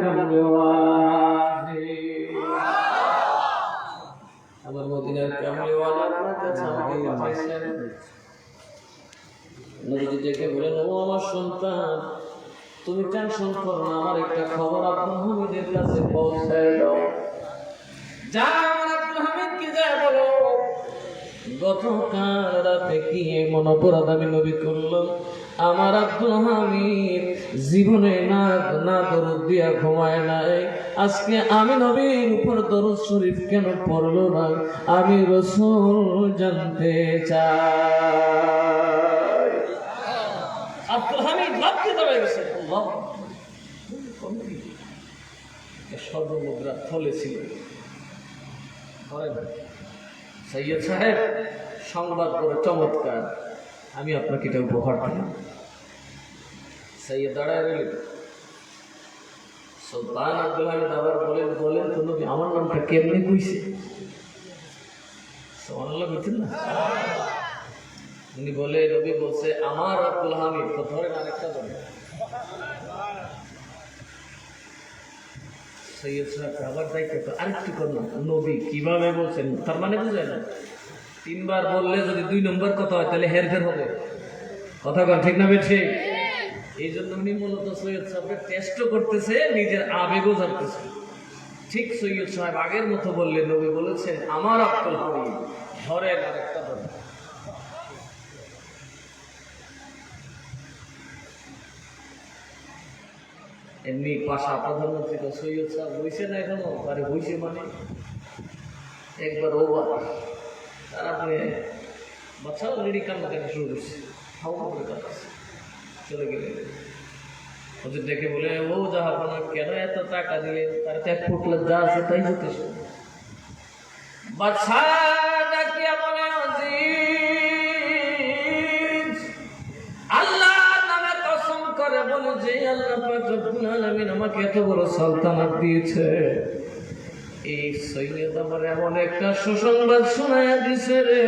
কামলিওয়ালা আমার মদিনার কামলিওয়ালার কাছে আমাকে পাইছেন নবীজি দেখে বলেন ও আমার সন্তান তুমি টেনশন করো না আমার একটা খবর আব্দুল হামিদের কাছে পৌঁছায় দাও যা আমার আব্দুল হামিদকে যা বলো গতকাল রাতে কি এমন অপরাধ আমি নবী করলাম আমার আব্দুল হামিদ জীবনে না দরুদ দিয়া ঘুমায় নাই আজকে আমি নবীর উপর দরুদ শরীফ কেন পড়লো না আমি রাসূল জানতে চাই আব্দুল হামিদ লাফতে দাঁড়িয়ে গেছে আল্লাহ সর্বমুদ্রা থলে ছিল সৈয়দ সাহেব সংবাদ বড় চমৎকার আমি আপনাকে এটা উপহার দিলাম সৈয়দ দাঁড়ায় রইলেন সুলতান আব্দুল হামিদ আবার বলেন তো নবী আমার নামটা কেমনে কইছে সুবহানাল্লাহ বলছেন না উনি বলে নবী বলছে আমার আব্দুল হামিদ তো ধরেন আরেকটা ধরে সৈয়দ সাহেব আবার দায়িত্ব আরেকটু করলাম নবী কিভাবে বলছেন তার মানে বুঝায় না তিনবার বললে যদি 2 নম্বর কথা হয় তাহলে হেরফের হবে কথা কন ঠিক না বেঠিক এই জন্য উনি মূলত সৈয়দ সাহেবকে টেস্ট করতেছে নিজের আবেগও জানতেছে ঠিক সৈয়দ সাহেব আগের মতো বললে নবী বলেছেন আমার আব্দুল হামিদ ধরেন আরেকটা ধরেন এমনি পাশা প্রধানমন্ত্রী তো সৈয়দ সাহেব হয়েছে না এখনো আরে হয়েছে মানে একবার ওবার তারপরে বাচ্চা অলরেডি কান্না দেখা শুরু করছে হাওয়া করে কাঁদছে চলে গেলে ওদের দেখে বলে ও জাহাপনা কেন এত টাকা দিলে তার তো 1 ফুট যা আছে তাই যথেষ্ট বাচ্চা ডাকিয়া বলে আল্লাহ নামে কসম করে বলে যে আল্লাহ পাক রব্বুল আলামিন আমাকে এত বড় সালতানাত দিয়েছে এই সৈয়দ আমার এমন একটা সুসংবাদ শোনায়া দিছে রে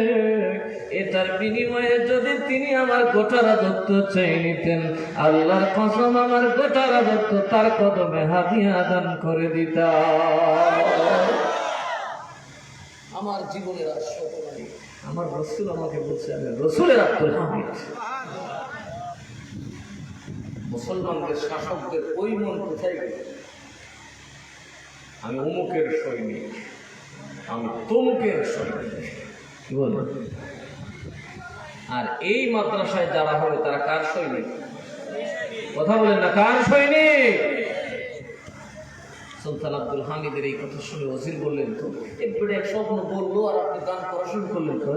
এটার বিনিময়ে যদি তিনি আমার গোটা রাজত্ব চাই নিতেন আল্লাহর কসম আমার গোটা রাজত্ব তার কদমে হাদিয়া দান করে দিতাম আমার জীবনের আশীর্বাদ আমার রাসূল আমাকে বলছে আমি রাসূলের আব্দুল হামিদ মুসলমানদের শাসকদের ওই মন কোথায় গেল আমি অমুকের সৈনিক আমি তমুকের সৈনিক কি বলবো আর এই মাদ্রাসায় যারা হবে তারা কার সৈনিক কথা বলেন না কার সৈনিক সুলতান আব্দুল হামিদের এই কথা শুনে ওজির বললেন তো একবারে এক স্বপ্ন বললো আর আপনি গান করা শুরু করলেন তো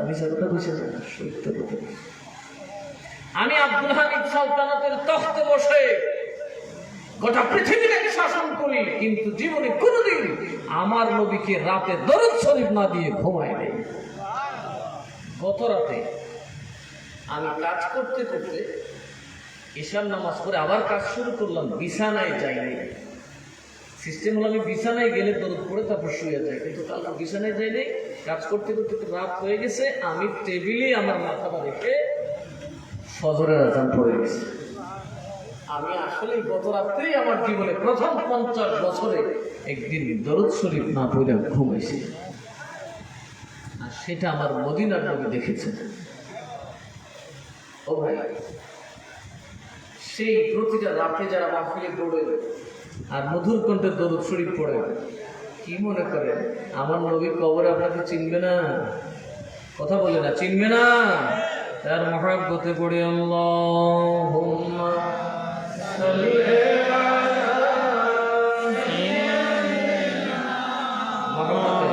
বিষয়টা বুঝে যান সত্য কথা আমি আব্দুল হামিদ সালতানাতের তখতে বসে গোটা পৃথিবীটাকে শাসন করি কিন্তু জীবনে কোনোদিন আমার নবীকে রাতে দরুদ শরীফ না দিয়ে ঘুমায় নেই গত রাতে আমি কাজ করতে করতে ঈশার নামাজ পড়ে আবার কাজ শুরু করলাম বিছানায় যাইনি সিস্টেম হলো আমি বিছানায় গেলে দরুদ পড়ে তারপর শুয়ে যাই কিন্তু কালকে বিছানায় যাইনি কাজ করতে করতে রাত হয়ে গেছে আমি টেবিলে আমার মাথাটা রেখে ফজরের আযান পড়ে গেছে আমি আসলে গত রাত্রেই আমার জীবনে প্রথম 50 বছরে একদিন দরুদ শরীফ না পড়ে ঘুমাইছি আর সেটা আমার মদিনার নবী দেখেছেন ও ভাই সেই প্রতিটা রাতে যারা মাহফিলে দৌড়ে আর মধুর কণ্ঠে দরুদ শরীফ পড়ে কি মনে করে আমার নবী কবরে আপনাকে চিনবে না কথা বলে না চিনবে না তার মহব্বতে পড়ে আল্লাহুম্মা সাল্লি আলা মুহাম্মাদ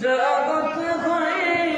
জগৎ হয়ে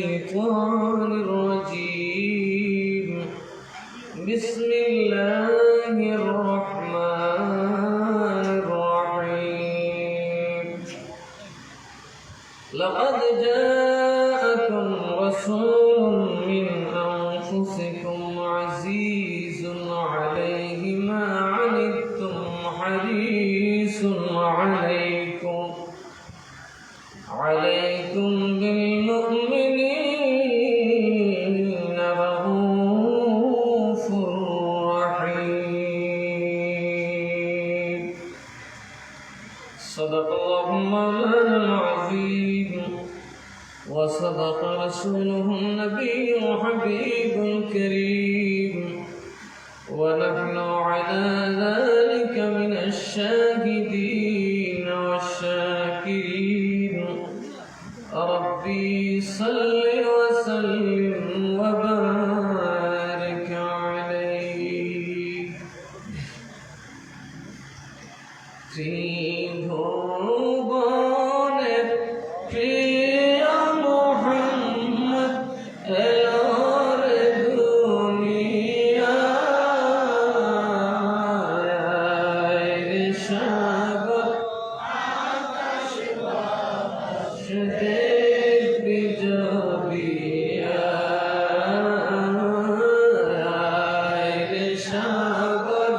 الشيطان الرجيم بسم الله الرحمن الرحيم لقد جاءكم رسول من أنفسكم عزيز عليه ما عنتم حريص عليكم بالمؤمنين رؤوف رحيم صدق الله مولانا العظيم وصدق رسوله النبي الحبيب الكريم ونحن على ذلك من الشاهدين والشاكرين ربي صل وسلم وبارك عليه في ভুবনের প্রিয় মুহাম্মদ এলোর দুনিয়ায় সাগর আকাশ বাতাস দেখবি জবিয়ায় সাগর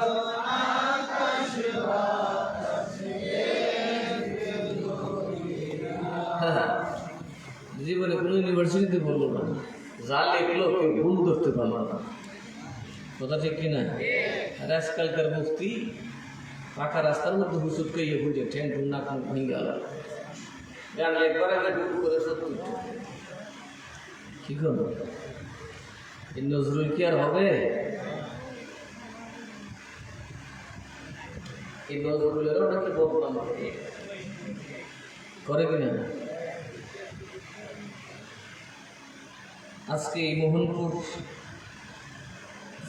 আকাশ বাতাস জীবনে কোনো ইউনিভার্সিটিতে পড়লো না, যা লিখলো কেউ ভুল ধরতে পারলো না। কথা ঠিক কিনা? আর আজকালকার মুফতি পাকা রাস্তার মধ্যে হুসুট খাইয়ে বুঝে ঠ্যাং টুন না ভেঙে গেল গান একবারে করে 70 কি করবো? এই নজরুল কি আর হবে? এই নজরুলেরও নাকি বদনাম করে কিনা? আজকে এই মোহনপুর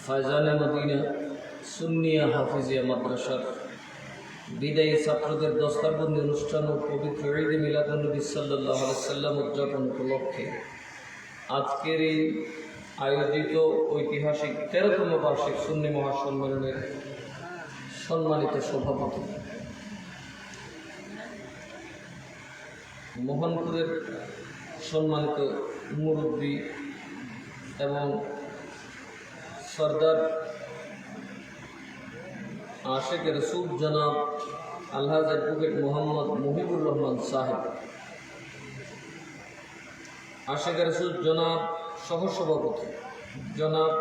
ফায়জানে মদিনা সুন্নিয়া হাফিজিয়া মাদ্রাসার বিদায়ী ছাত্রদের দস্তারবন্দি অনুষ্ঠান ও পবিত্র ঈদে মিলাদুন্নবী সাল্লাল্লাহু আলাইহি সাল্লাম উদযাপন উপলক্ষে আজকের এই আয়োজিত ঐতিহাসিক 13তম বার্ষিক সুন্নি মহাসম্মেলনের সম্মানিত সভাপতি মোহনপুরের সম্মানিত মুরব্বী এবং সরদার আশেক রসুল জনাব আলহাজ অ্যাডভোকেট মোহাম্মদ মুহিবুর রহমান সাহেব, আশেক রসুল জনাব সহসভাপতি জনাব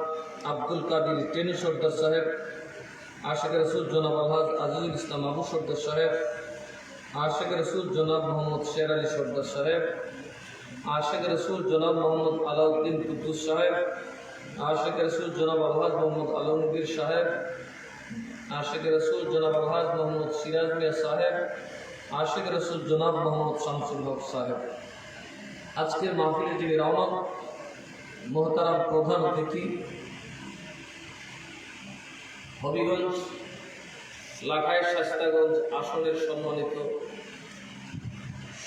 আব্দুল কাদির টেনি সর্দার সাহেব, আশেক রসুল জনাব আলহাজ আজিজুল ইসলাম আবু সর্দার সাহেব, আশেক রসুল জনাব মোহাম্মদ শের আলী সর্দার সাহেব, আশেক রসুল জনাব মোহাম্মদ আলাউদ্দিন কুদ্দুস সাহেব, আশেক রসুল জনাব আলহাজ মোহাম্মদ আলমগীর সাহেব, আশেক রসুল জনাব আলহাজ মোহাম্মদ সিরাজ মিয়া সাহেব, আশেক রসুল জনাব মোহাম্মদ শামসুল হক সাহেব। আজকের মাহফিলে যিনি রওনক মোহতারাম প্রধান অতিথি হবিগঞ্জ লাখাই শাস্তাগঞ্জ আসনের সম্মানিত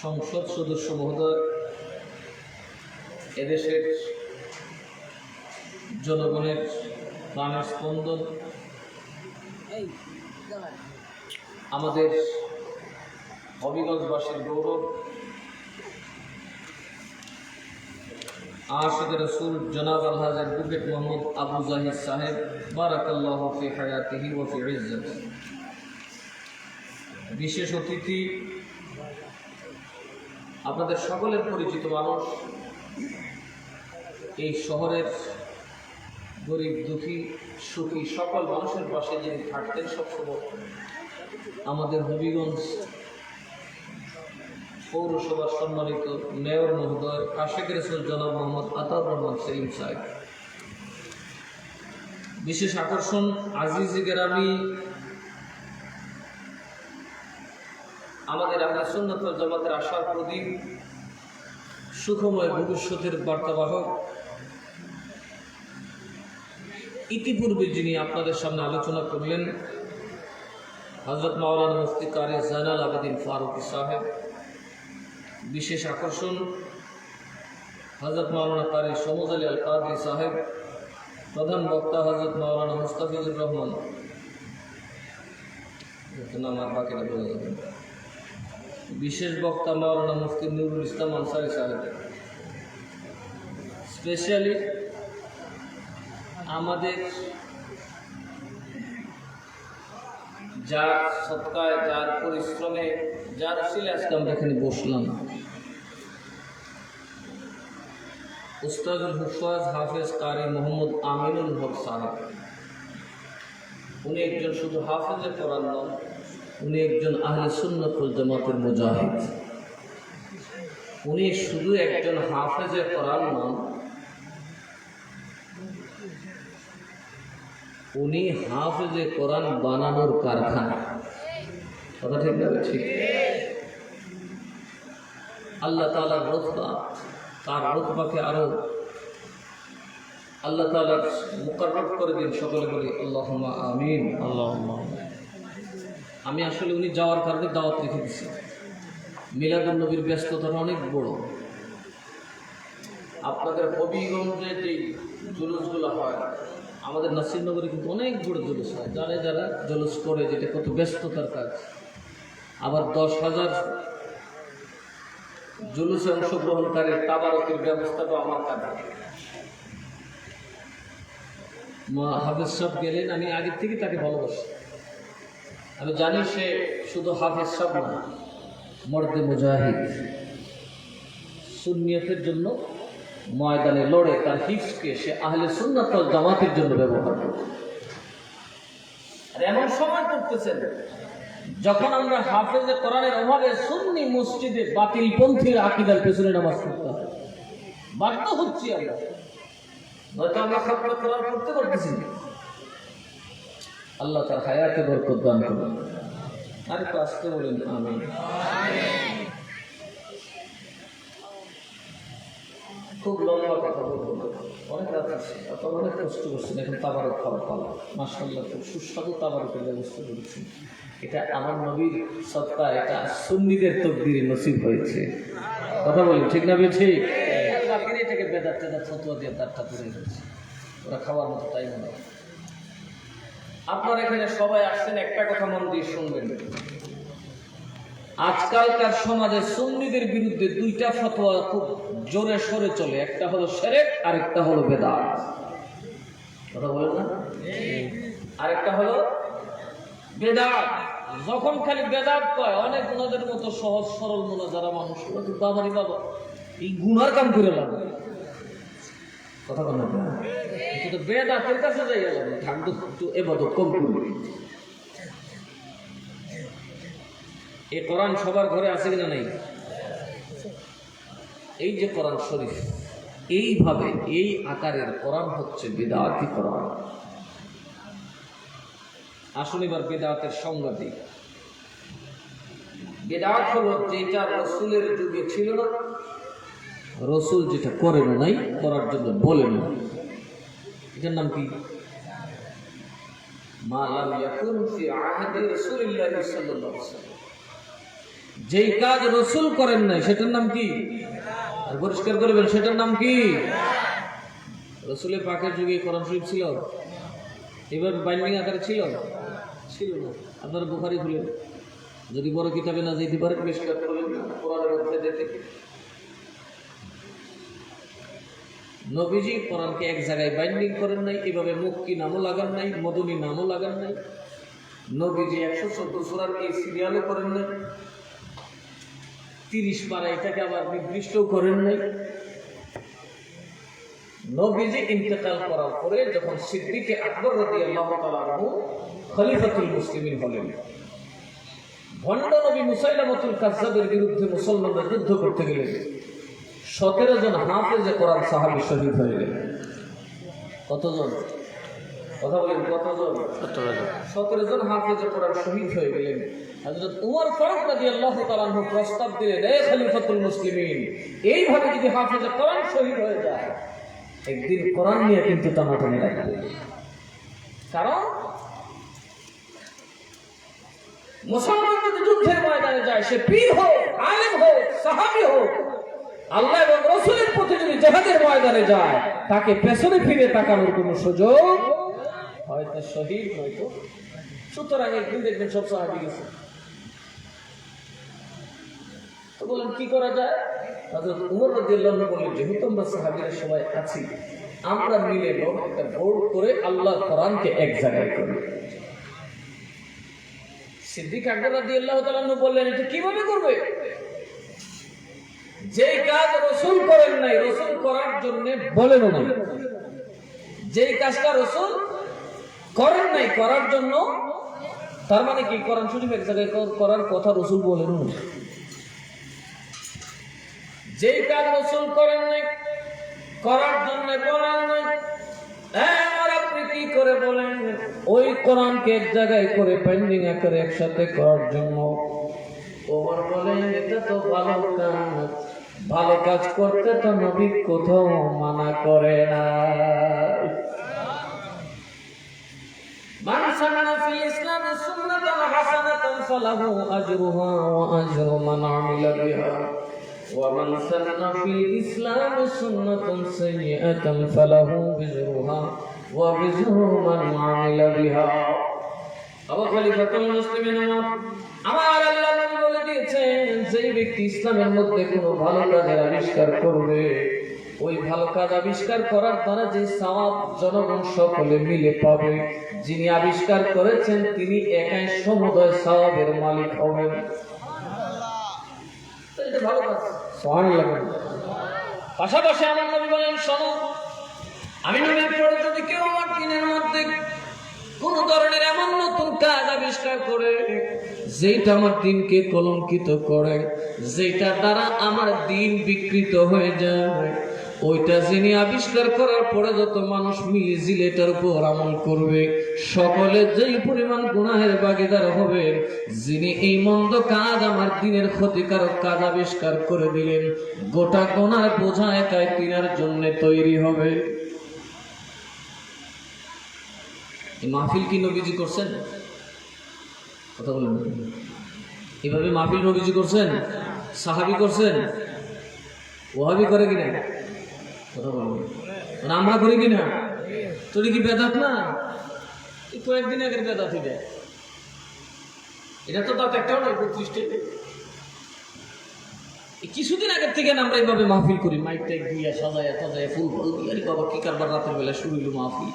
সংসদ সদস্য মহোদয়, এদেশের জনগণের প্রাণের স্পন্দন, আমাদের হবিগঞ্জবাসীর গৌরব, আশিক রসুল জনাব আলহাজ অ্যাডভোকেট মোহাম্মদ আবু জাহিদ সাহেব বারাকাল্লাহু ফি হায়াতিহি ওয়া ফি ইজ্জতিহি। বিশেষ অতিথি আপনাদের সকলের পরিচিত মানুষ, এই শহরের গরিব দুঃখী সুখী সকল মানুষের পাশে যিনি থাকতেন সবসময়, আমাদের হবিগঞ্জ পৌরসভার সম্মানিত মেয়র মহোদয় আশেক রসুল জনাব মোহাম্মদ আতাউর রহমান সেলিম সাহেব। বিশেষ আকর্ষণ আজিজি গ্রামী আমাদের আহলে সুন্নাত ওয়াল জামাতের আশার প্রদীপ, সুখময় ভবিষ্যতের বার্তাবাহক, ইতিপূর্বে যিনি আপনাদের সামনে আলোচনা করলেন হযরত মাওলানা মুফতি কারি জাইনুল আবেদিন ফারুকী সাহেব। বিশেষ আকর্ষণ হযরত মাওলানা কারি শমুদ আলী আল কাদরি সাহেব, প্রধান বক্তা হযরত মাওলানা মুস্তাফিজুর রহমান, নাম আর বাকিটা বলে যাবেন, বিশেষ বক্তা মাওলানা মুফতি নুরুল ইসলাম আনসারী সাহেব। স্পেশালি আমাদের যার সৎকায়, যার পরিশ্রমে, যার ছিল আজকে আমরা এখানে বসলাম, উস্তাদুল হুফাজ হাফেজ কারি মোহাম্মদ আমিনুল হক সাহেব। উনি একজন শুধু হাফেজে কোরআন নন, উনি একজন আহলে সুন্নাত ওয়াল জামাতের মুজাহিদ। উনি শুধু একজন হাফেজে কোরআন নন, উনি হাফেজে কোরআন বানানোর কারখানা। কথা ঠিক না? ঠিক। আল্লাহ তাআলার রতবা, তার রতবাকে আরো আল্লাহ তাআলা মুকাররম করে দিন। সকলে বলি আল্লাহুম্মা আমিন। আল্লাহুম্মা। আমি আসলে উনি যাওয়ার কারণে দাওয়াত রেখে দিচ্ছি। মিলাদুন নবীর ব্যস্ততাটা অনেক বড়। আপনাদের হবিগঞ্জে যে জুলুসগুলো হয়, আমাদের নাসিরনগরে কিন্তু অনেক বড় জুলুস হয়। যারা জুলুস করে, যেটা কত ব্যস্ততার কাজ। আবার 10,000 জুলুসে অংশগ্রহণকারী তাবারকের ব্যবস্থাটা আমার কাছে। হাফেজ সাহেব গেলেন, আমি আগের থেকে তাকে ভালোবাসি। আমি জানি সে শুধু হাফেজ সাহেব না, মর্দে মুজাহিদ, সুন্নিয়তের জন্য ময়দানে লড়ে তার হিফজকে সে আহলে সুন্নাত ওয়াল জামাতের জন্য ব্যবহার করে। আর এমন সময় করতেছেন যখন আমরা হাফেজে কোরআনের অভাবে সুন্নি মসজিদে বাতিলপন্থীর আকীদার পেছনে নামাজ পড়তে হয়। বাধ্য হচ্ছি আমরা, নয়তো আমরা খাতমে কোরআন পড়তে পারতেছি না। আল্লাহ তার হায়াতে বরকত দান করুন। আর একটু আসতে বলেন আমিন। খুব লম্বা কথা বলবো না, অনেক রাত আছে, আপনারা অনেক কষ্ট করছেন। এখন তাবারক খাওয়ার পালা, মাশাআল্লাহ খুব সুস্বাদু তাবারকের ব্যবস্থা করেছেন। এটা আমার নবীর সত্তা, এটা সুন্নিদের তকদিরে নসিব হয়েছে। কথা বলেন ঠিক না? ঠিক। বাকিরা এটাকে বেদাত টেদাত ফতোয়া দিয়ে তারটা করে গেছে, ওরা খাওয়ার মতো টাইম নেই। আপনারা এখানে সবাই আসছেন, একটা কথা মন দিয়ে শুনবেন। আজকালকার সমাজে সুন্নিদের বিরুদ্ধে দুইটা ফতোয়া খুব জোরে সরে চলে। একটা হলো শিরক, আরেকটা হলো বেদাত। কথা বলেন না? আরেকটা হলো বেদাত। যখন খালি বেদাত কয়, অনেক ওনাদের মতো সহজ সরল মনে যারা মানুষ, বাবারি বাবা এই গুনার কাম করে লাগে। কথা বলেন না? কিন্তু বেদাতের কাছে যাই গেলাম, ঠান্ডা একটু এবাদত কম করবে। এই কোরআন সবার ঘরে আছে কিনা? নাই। এই যে কোরআন শরীফ, এইভাবে এই আকারের কোরআন হচ্ছে বিদআতি কোরআন। আসুন এবার বিদআতের সংজ্ঞা দিই। বিদআত হলো যেটা রাসূলের যুগে ছিল না, রাসূল যেটা করেন নাই, করার জন্য বলেন না, এটার নাম কি? মা লাম ইয়াকুন ফি আহদি রাসূলিল্লাহ সাল্লাল্লাহু আলাইহি ওয়াসাল্লাম। যেই কাজ রাসূল করেন নাই সেটার নাম কি? আর পরিষ্কার করবেন, সেটার নাম কি? রাসূলের পাকের যুগে কোরআন শরীফ ছিল? এবার বাইন্ডিং আকারে ছিল? ছিল না। আপনারা বুখারী খুলেন, যদি বড় কিতাবে না যেতে পারে পরিষ্কার করবেন কোরআনের মধ্যে যেতে। নবীজি কোরআনকে এক জায়গায় বাইন্ডিং করেন নাই, এভাবে মক্কি নামও লাগান নাই, মদনী নামও লাগান নাই। নবীজি 114 সূরার এই সিরিয়ালও করেন নাই, 30 পারা এটাকে আবার নির্দিষ্টও করেন নাই। নবীজি ইন্তেকাল করার পরে যখন সিদ্দিক আকবর রাদিয়াল্লাহু তাআলা আনহু খলিফাতুল মুসলিমিন হলেন, ভণ্ড নবী মুসাইলামাতুল কাজ্জাবের বিরুদ্ধে মুসলমানরা যুদ্ধ করতে গেলেন। 17 জন হাফেজে কোরআন সাহাবী শহীদ হয়ে গেলেন। কতজন? কথা বলেন, কতজন? 17 জন হাফেজে কোরআন শহীদ হয়ে গেলেন। হযরত উমর ফারুক রাদিয়াল্লাহু তাআলা আনহু প্রস্তাব দিলেন, হে খলিফাতুল মুসলিমিন, এইভাবে যদি হাফেজে কোরআন শহীদ হয়ে যায়, একদিন কোরআন নিয়ে কিন্তু টানাটানি লাগবে। কারণ মুসলমান যদি যুদ্ধের ময়দানে যায়, সে পীর হোক, আলেম হোক, সাহাবী হোক, আল্লাহ এবং রাসূলের প্রতি যদি জিহাদের ময়দানে যায়, তাকে পেছনে ফিরে তাকানোর কোনো সুযোগ হয়তো শহীদ নয়তো। সুতরাং একদিন দেখবেন সব সাহাবী গেছে। তো বলেন কি করা যায়? হযরত ওমর রাদিয়াল্লাহু আনহু বলেন, যেহেতু আমরা সাহাবীরা সবাই আছি, আমরা মিলে একটা ভোট করে আল্লাহর কোরআনকে এক জায়গায় করি। সিদ্দিক আকবর রাদিয়াল্লাহু তাআলা আনহু বললেন, এটা কিভাবে করবে? যেই কাজ রাসূল করেন নাই, রাসূল করার জন্য বলেনও নাই। যেই কাজটা রাসূল করেন নাই, করার জন্য, তার মানে কি কোরআন শরীফ এক জায়গায় করার কথা রাসূল বলেনও না। যেই কাজ রাসূল করেন নাই, করার জন্য বলেন নাই, আর আপনি কি করে বলেন ওই কোরআনকে এক জায়গায় করে পেন্ডিং আকারে একসাথে করার জন্য? ওমর বলেন, এটা তো ভালো কাজ, ভালো কাজ করতে তো নবী কোথাও মানা করে না। মান সান্না ফিল ইসলামি সুন্নাতান হাসানাতান ফালাহু আজরুহা ওয়া আজরু মান আমিলা বিহা ওয়া মান সান্না ফিল ইসলামি সুন্নাতান সাইয়্যাতান ফালাহু বিজরুহা ওয়া বিজরু মান আমিলা বিহা। আবু খলিফাতুল মুসলিমিন আমার আল্লাহ নবী বলে দিয়েছেন, যেই ব্যক্তি ইসলামের মধ্যে কোনো ভালো কাজের আবিষ্কার করবে, ওই ভালো কাজ আবিষ্কার করার দ্বারা যে সওয়াব জনগণ সকলে মিলে পাবে, যিনি আবিষ্কার করেছেন তিনি একাই সমুদয় সওয়াবের মালিক হবেন। এটা ভালো কাজ, সুবহানাল্লাহ। পাশাপাশি আমার নবী বলেন, শোনো, আমি নবীর পরে যদি কেউ আমার দিনের মধ্যে কোন ধরনের এমন নতুন কাজ আবিষ্কার করে যেটা আমার দিনকে কলঙ্কিত করে, যেটা দ্বারা আমার দিন বিকৃত হয়ে যায়, ওইটা যিনি আবিষ্কার করার পরে যত মানুষ মিলে জিলেটার উপর আমল করবে, সকলে যেই পরিমাণ গুনাহের ভাগীদার হবে, যিনি এই মন্দ কাজ আমার দিনের ক্ষতিকারক কাজ আবিষ্কার করে দিলেন, গোটা গুনার বোঝা একাই তিনার জন্য তৈরি হবে। মাহফিল কি নবীজি করছেন? কথা বলেন, এভাবে মাহফিল নবীজি করছেন? সাহাবী করছেন? ওয়াহাবি করে কিনা? কথা বলেন, আমরা করি কিনা? তোর কি বেদাত না? কয়েকদিন আগের বেদাত এটা তো দাঁত একটাও নয়, 35টা। কিছুদিন আগের থেকে আমরা এইভাবে মাহফিল করি, মাইক টাইক দিয়া সাজায় টাজায় ফুল ফল দিয়ে। আরে বাবা, কি কারবার রাতের বেলা শুরু হইল মাহফিল।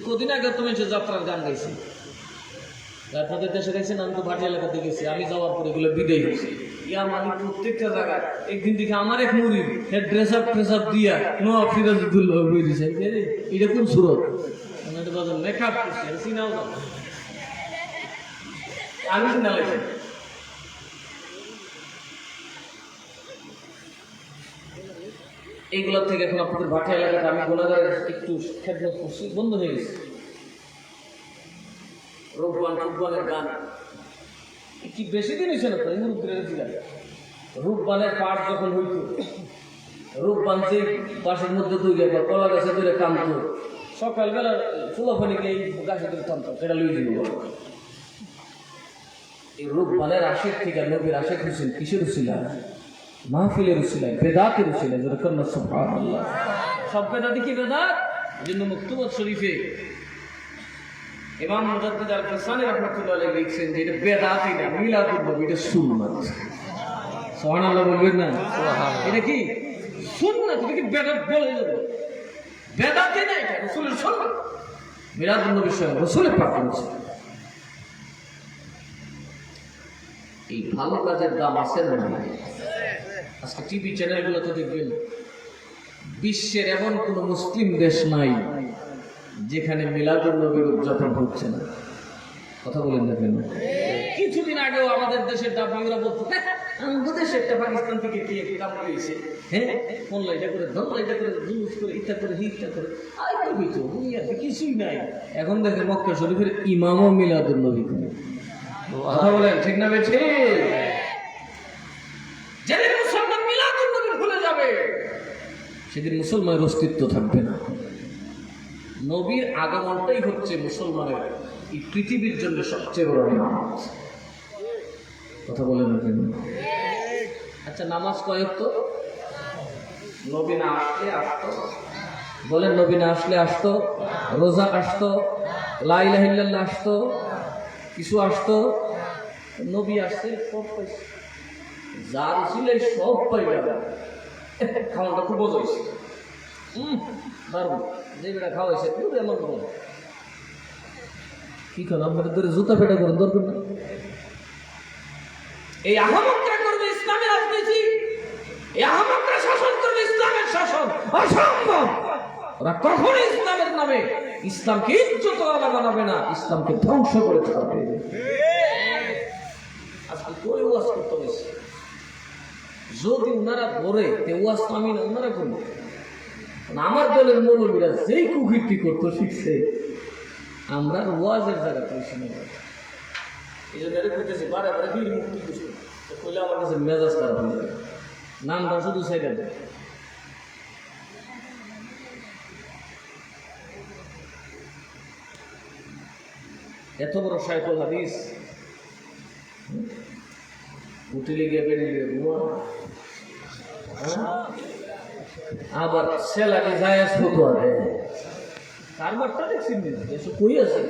কদিন আগে তুমি যে যাত্রার গান গাইছি, আপনাদের দেশে গাইছেন, আমি তো ভাটি এলাকাতে গেছি। আমি যাওয়ার পরে এগুলো বিদায় হয়েছি। ইয়া মানে প্রত্যেকটা জায়গায় একদিন দেখে আমার এক মুরিদ ড্রেস আপ দিয়া নওয়াব সিরাজউদ্দৌলা বই দিছে। এটা কোন সুরত? মেকআপ করছি, চিনাও না, আমি চিনা লাগছে। এইগুলো থেকে এখন আপনাদের ভাটি এলাকাতে আমি গোলাগারের একটু খেদমত করছি, বন্ধ হয়ে গেছে। রূপবানের গান কি বেশি দিন হয়েছে না তো, এই মুরুদ্দিনের রূপবানের পাঠ যখন হইত, রূপবান যে বাসের মধ্যে তৈরি একবার কলা গাছে ধরে কামত, সকালবেলা ফুলাফানিকে এই গাছে ধরে টানত, সেটা লই দিব। এই রূপবানের আশেক থেকে নবীর আশেক হয়েছেন কিসের উছিলা? মাহফিলের উছিলায়, বেদাতের উছিলায়। যেরকম সুবহানাল্লাহ, সব বেদাতি কি বেদাত? জন্য মুক্তবত শরীফে ইমাম মুজাদ্দিদ আল-ফিসানি রাহমাতুল্লাহ আলাইহি লিখছেন যে এটা বেদাতই না, মিলাদুন নবী, এটা সুন্নাত। সুবহানাল্লাহ বলবেন না? এটা কি সুন্নাত? এটা কি বেদাত বলে যাবে? বেদাতই না, এটা রাসূলের সুন্নাত। মিলাদুন নবী স্বয়ং রাসূলের পাক করেছে। এই ভালো কাজের দাম আছে না? আজকে টিভি চ্যানেলগুলোতে দেখবেন, বিশ্বের এমন কোন মুসলিম দেশ নাই যেখানে মিলাদুন নবীর উদযাপন হচ্ছে না। কথা বলেন না কেন? কিছুদিন আগেও আমাদের দেশের দাবিরা বলতো, আমাদের দেশে একটা পাকিস্তান থেকে কে কাম করেছে, হ্যাঁ বললো এটা করে ধরলো, এটা করে জুলুস করে, ইটা করে, হিটা করে, আর করবি তো দুনিয়াতে কিছুই নাই। এখন দেখে মক্কা শরীফের ইমামও মিলাদুন নবী করে। কথা বলেন ঠিক না বেঠে? যেদিন মুসলমান মিলাদুন নবী ভুলে যাবে, সেদিন মুসলমানের অস্তিত্ব থাকবে না। নবীর আগমনটাই হচ্ছে মুসলমানের এই পৃথিবীর জন্য সবচেয়ে বড় নিয়ামত। কথা বলেন না কেন? আচ্ছা, নামাজ কয় ওয়াক্ত? নবী না আসলে আসতো, বলেন নবী না আসলে আসতো, রোজা আসতো, লা ইলাহা ইল্লাল্লাহ আসতো, কিছু আসতো। নবী আসছে সব পাইছে, যার ছিল সব পাইলাম। খাওয়াটা খুব মজা হয়েছে, দারুণ। যে বেটা খাওয়াইছে পুরো আমার মন কি করেন, আপনাদের ধরে জুতা পেটা করেন দরকার না। এই আহমকরা করবে ইসলামের রাজনীতি, এই আহমকরা শাসন করবে ইসলামের শাসন, অসম্ভব। ওরা কখনো ইসলামের নামে ইসলামকে ইজ্জত ওয়ালা বানাবে না, ইসলামকে ধ্বংস করে ছাড়বে। আজকে কই ওয়াজ করতে হয়েছে, যদি ওনারা ধরে তে ওয়াজ আমি না ওনারা করবো। আমার দলের মৌলবীরা যেই কুকীর্তি করতো শিখছে, আমরা ওয়াজের জায়গা পেয়েছি না। এই জন্য করতেছি বারে বারে বীর মুক্তি কিছু কইলে আমার কাছে মেজাজ খারাপ হয়ে যাবে, নামটা শুধু সেটা দেয়। এত বড় শাইখুল হাদিস উঠিলে গিয়ে বেরিয়ে গিয়ে ঘুমা, আবার সেলাকে যায় ফতুয়া দেয়। কারবারটা দেখছি এসব কই আছে।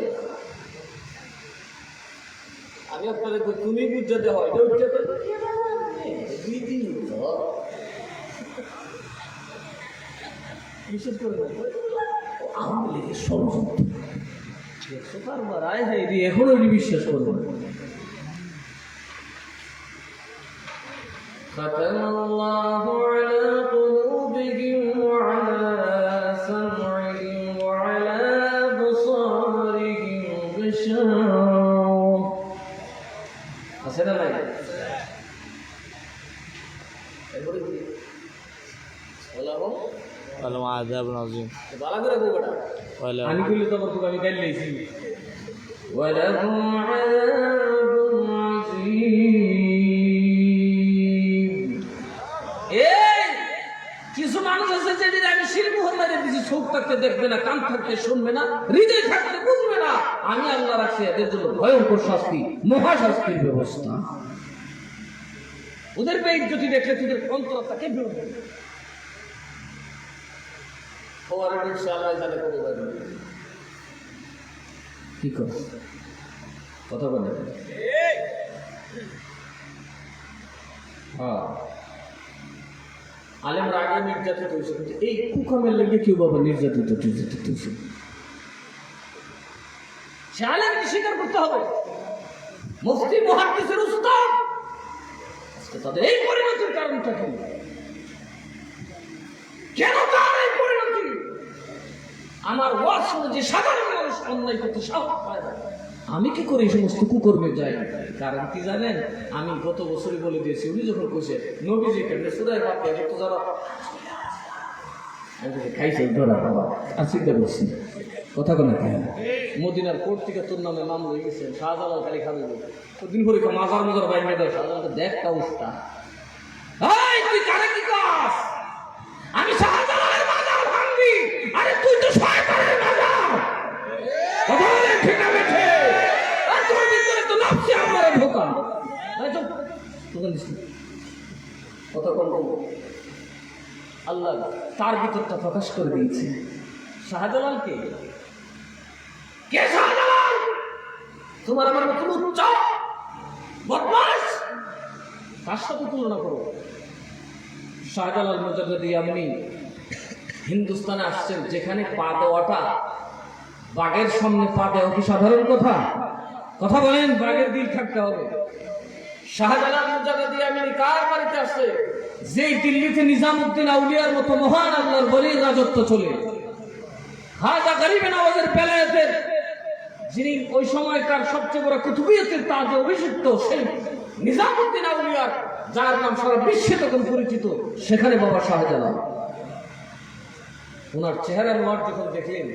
আমি আপনাদের তুমি বুঝতে হয় বিশেষ করে আওয়ামী লীগের ষড়যন্ত্র কারবার আয় হাই দিয়ে এখনো বিশ্বাস করবো না। ختم الله على قلوبهم وعلى سمعهم وعلى أبصارهم غشاوة. أسأل الله. ولهم عذاب عظيم. أنا كل تمر تقامي قال لي سي. ولهم عذاب عظيم. কিছু মানুষ আছে যেদিন আমি শির মুহাম্মাদের দিছি, চোখ থাকতে দেখবে না, কান থাকতে শুনবে না, হৃদয় থাকতে বুঝবে না। আমি আল্লাহ রাখছি এদের জন্য ভয়ঙ্কর শাস্তি, মহাশাস্তির ব্যবস্থা। ওদের বেইজ্জতি দেখলে তোদের অন্তরটা কেঁপে উঠবে। কি কর কথা বলে আলেমরা আগে নির্যাতিত হয়েছে, কিন্তু এই কুকামের লেগে কেউ বাবা নির্যাতিত হয়েছে। সে আলেমকে স্বীকার করতে হবে। মুফতি মুহাদ্দিসের উস্তাদ তাদের এই পরিণতির কারণটা কি? কেন তার এই পরিণতি? আমার ওয়াজ শুনে যে সাধারণ মানুষ অন্যায় করতে সাহস পায় না, আমি কি করে এই সমস্ত কুকর্মে যাই? কারণ কি জানেন, আমি গত বছরই বলে দিয়েছি, উনি যখন কইছে নবীজি কেমনে সুরায় বাকি তো যারা খাইছে ধরা বাবা আর চিন্তা করছি কথা কোনো খায় না। মদিনার কোর্ট থেকে তোর নামে মামলা হয়ে গেছে, শাহজালাল খালি খাবে দিন পরে মাজার মাজার বাইরে দেয়। শাহজালাল দেখ অবস্থা, তুই কারে কি কাজ? আমি শাহজালালের মাজার ভাঙবি, আরে তুই তো শয়তানের মাজার। কথা বলেন ঠিক আছে? আর তোর ভিতরে তো নাফসে আমারে ঢোকা। কথা কম বলবো। আল্লাহ তার ভিতরটা প্রকাশ করে দিয়েছে। শাহজালাল কে? কে শাহজালাল? তোমার আমার মতো উচ্চা বদমাশ, তার সাথে তুলনা করো। শাহজালাল মুজাদ্দিদ ইয়ামানি হিন্দুস্তানে আসছেন, যেখানে পা দেওয়াটা, বাঘের সামনে পা দেওয়া কি সাধারণ কথা? কথা বলেন, বাঘের দিল থাকতে হবে। শাহজালাল মুজাদ্দিদ ইয়ামানি কার বাড়িতে আসছে? যেই দিল্লিতে নিজামউদ্দিন আউলিয়ার মতো মহান আল্লাহর ওলির রাজত্ব চলে। খাজা গরিব নওয়াজের বেলায়েতের যিনি ওই সময়কার সবচেয়ে বড় কুতুবিয়তের তাজে অভিষিক্ত, সেই নিজামউদ্দিন আউলিয়ার যার নাম সারা বিশ্বে তখন পরিচিত, সেখানে বাবা শাহজালাল। ওনার চেহারার নোয়ার যখন দেখলেন,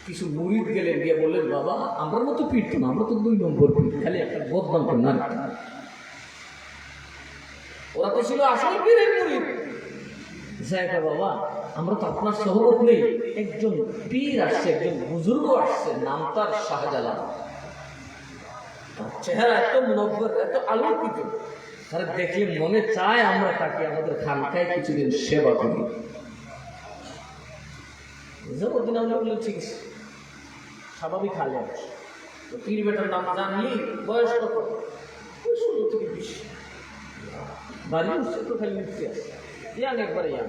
কিছু মুরিদ গেলেন, গিয়ে বললেন, বাবা আমরা মতো পিঠ না, আমরা তো 2 নম্বর পিঠ, খালি একটা বদনাম করে না। ওরা তো ছিল আসল পীরের মুরিদ। জায়গা বাবা, আমরা তো আপনার সহমত নেই। একজন পীর আসছে, একজন বুজুর্গ আসছে, নাম তার শাহজালাল। চেহারা এত মুনব্বর, এত আলোকিত, তারা দেখলে মনে চায় আমরা তাকে আমাদের খানকায় কিছুদিন সেবা করি। নিজামুদ্দিন আউলিয়া বললেন ঠিক আছে, স্বাভাবিক হালে আছে। তো পীর বেটার নাম জানলি, বয়স কত? 16 থেকে 20। বাড়ি উঠছে তো খালি লিখতে আছে, ইয়াং একবারে ইয়াং।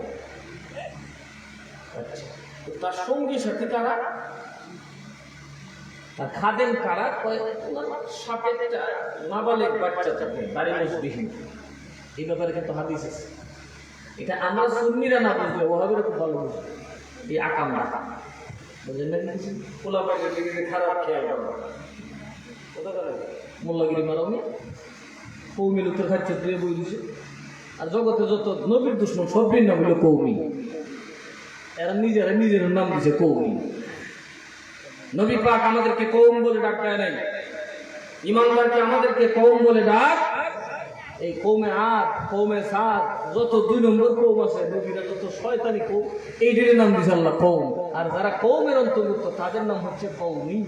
আচ্ছা, তো তার সঙ্গী সাথে কারা, তার খাদেম কারা? সাপের নাবালেক বাচ্চা থাকে, বাড়ি মুসবিহীন। এই ব্যাপারে কিন্তু হাদিস আছে। এটা আমরা সুন্নিরা না বুঝলে ওহাবের খুব ভালো বুঝবে। এই আকাম রাখা বুঝলেন না, কিছু পোলা পাইলে খারাপ খেয়াল করা মোল্লাগিরি মারামি কৌমি লোকের খাচ্ছে দিয়ে বই দিছে। আর জগতে যত নবীর দুশ্মন সবই নাম হইল কৌমি। এরা নিজের নাম দিছে কৌমি। নবী পাক আমাদেরকে কৌম বলে ডাক দেয় নাই, ইমানদারকে আমাদেরকে কৌম বলে ডাক। এই কৌমে আদ, কৌমে সাদ, যত 2 নম্বর কৌম আছে নবীরা যত শয়তানি কৌম, এইটার নাম দিছে আল্লাহ কৌম। আর যারা কৌমের অন্তর্ভুক্ত তাদের নাম হচ্ছে কৌমি।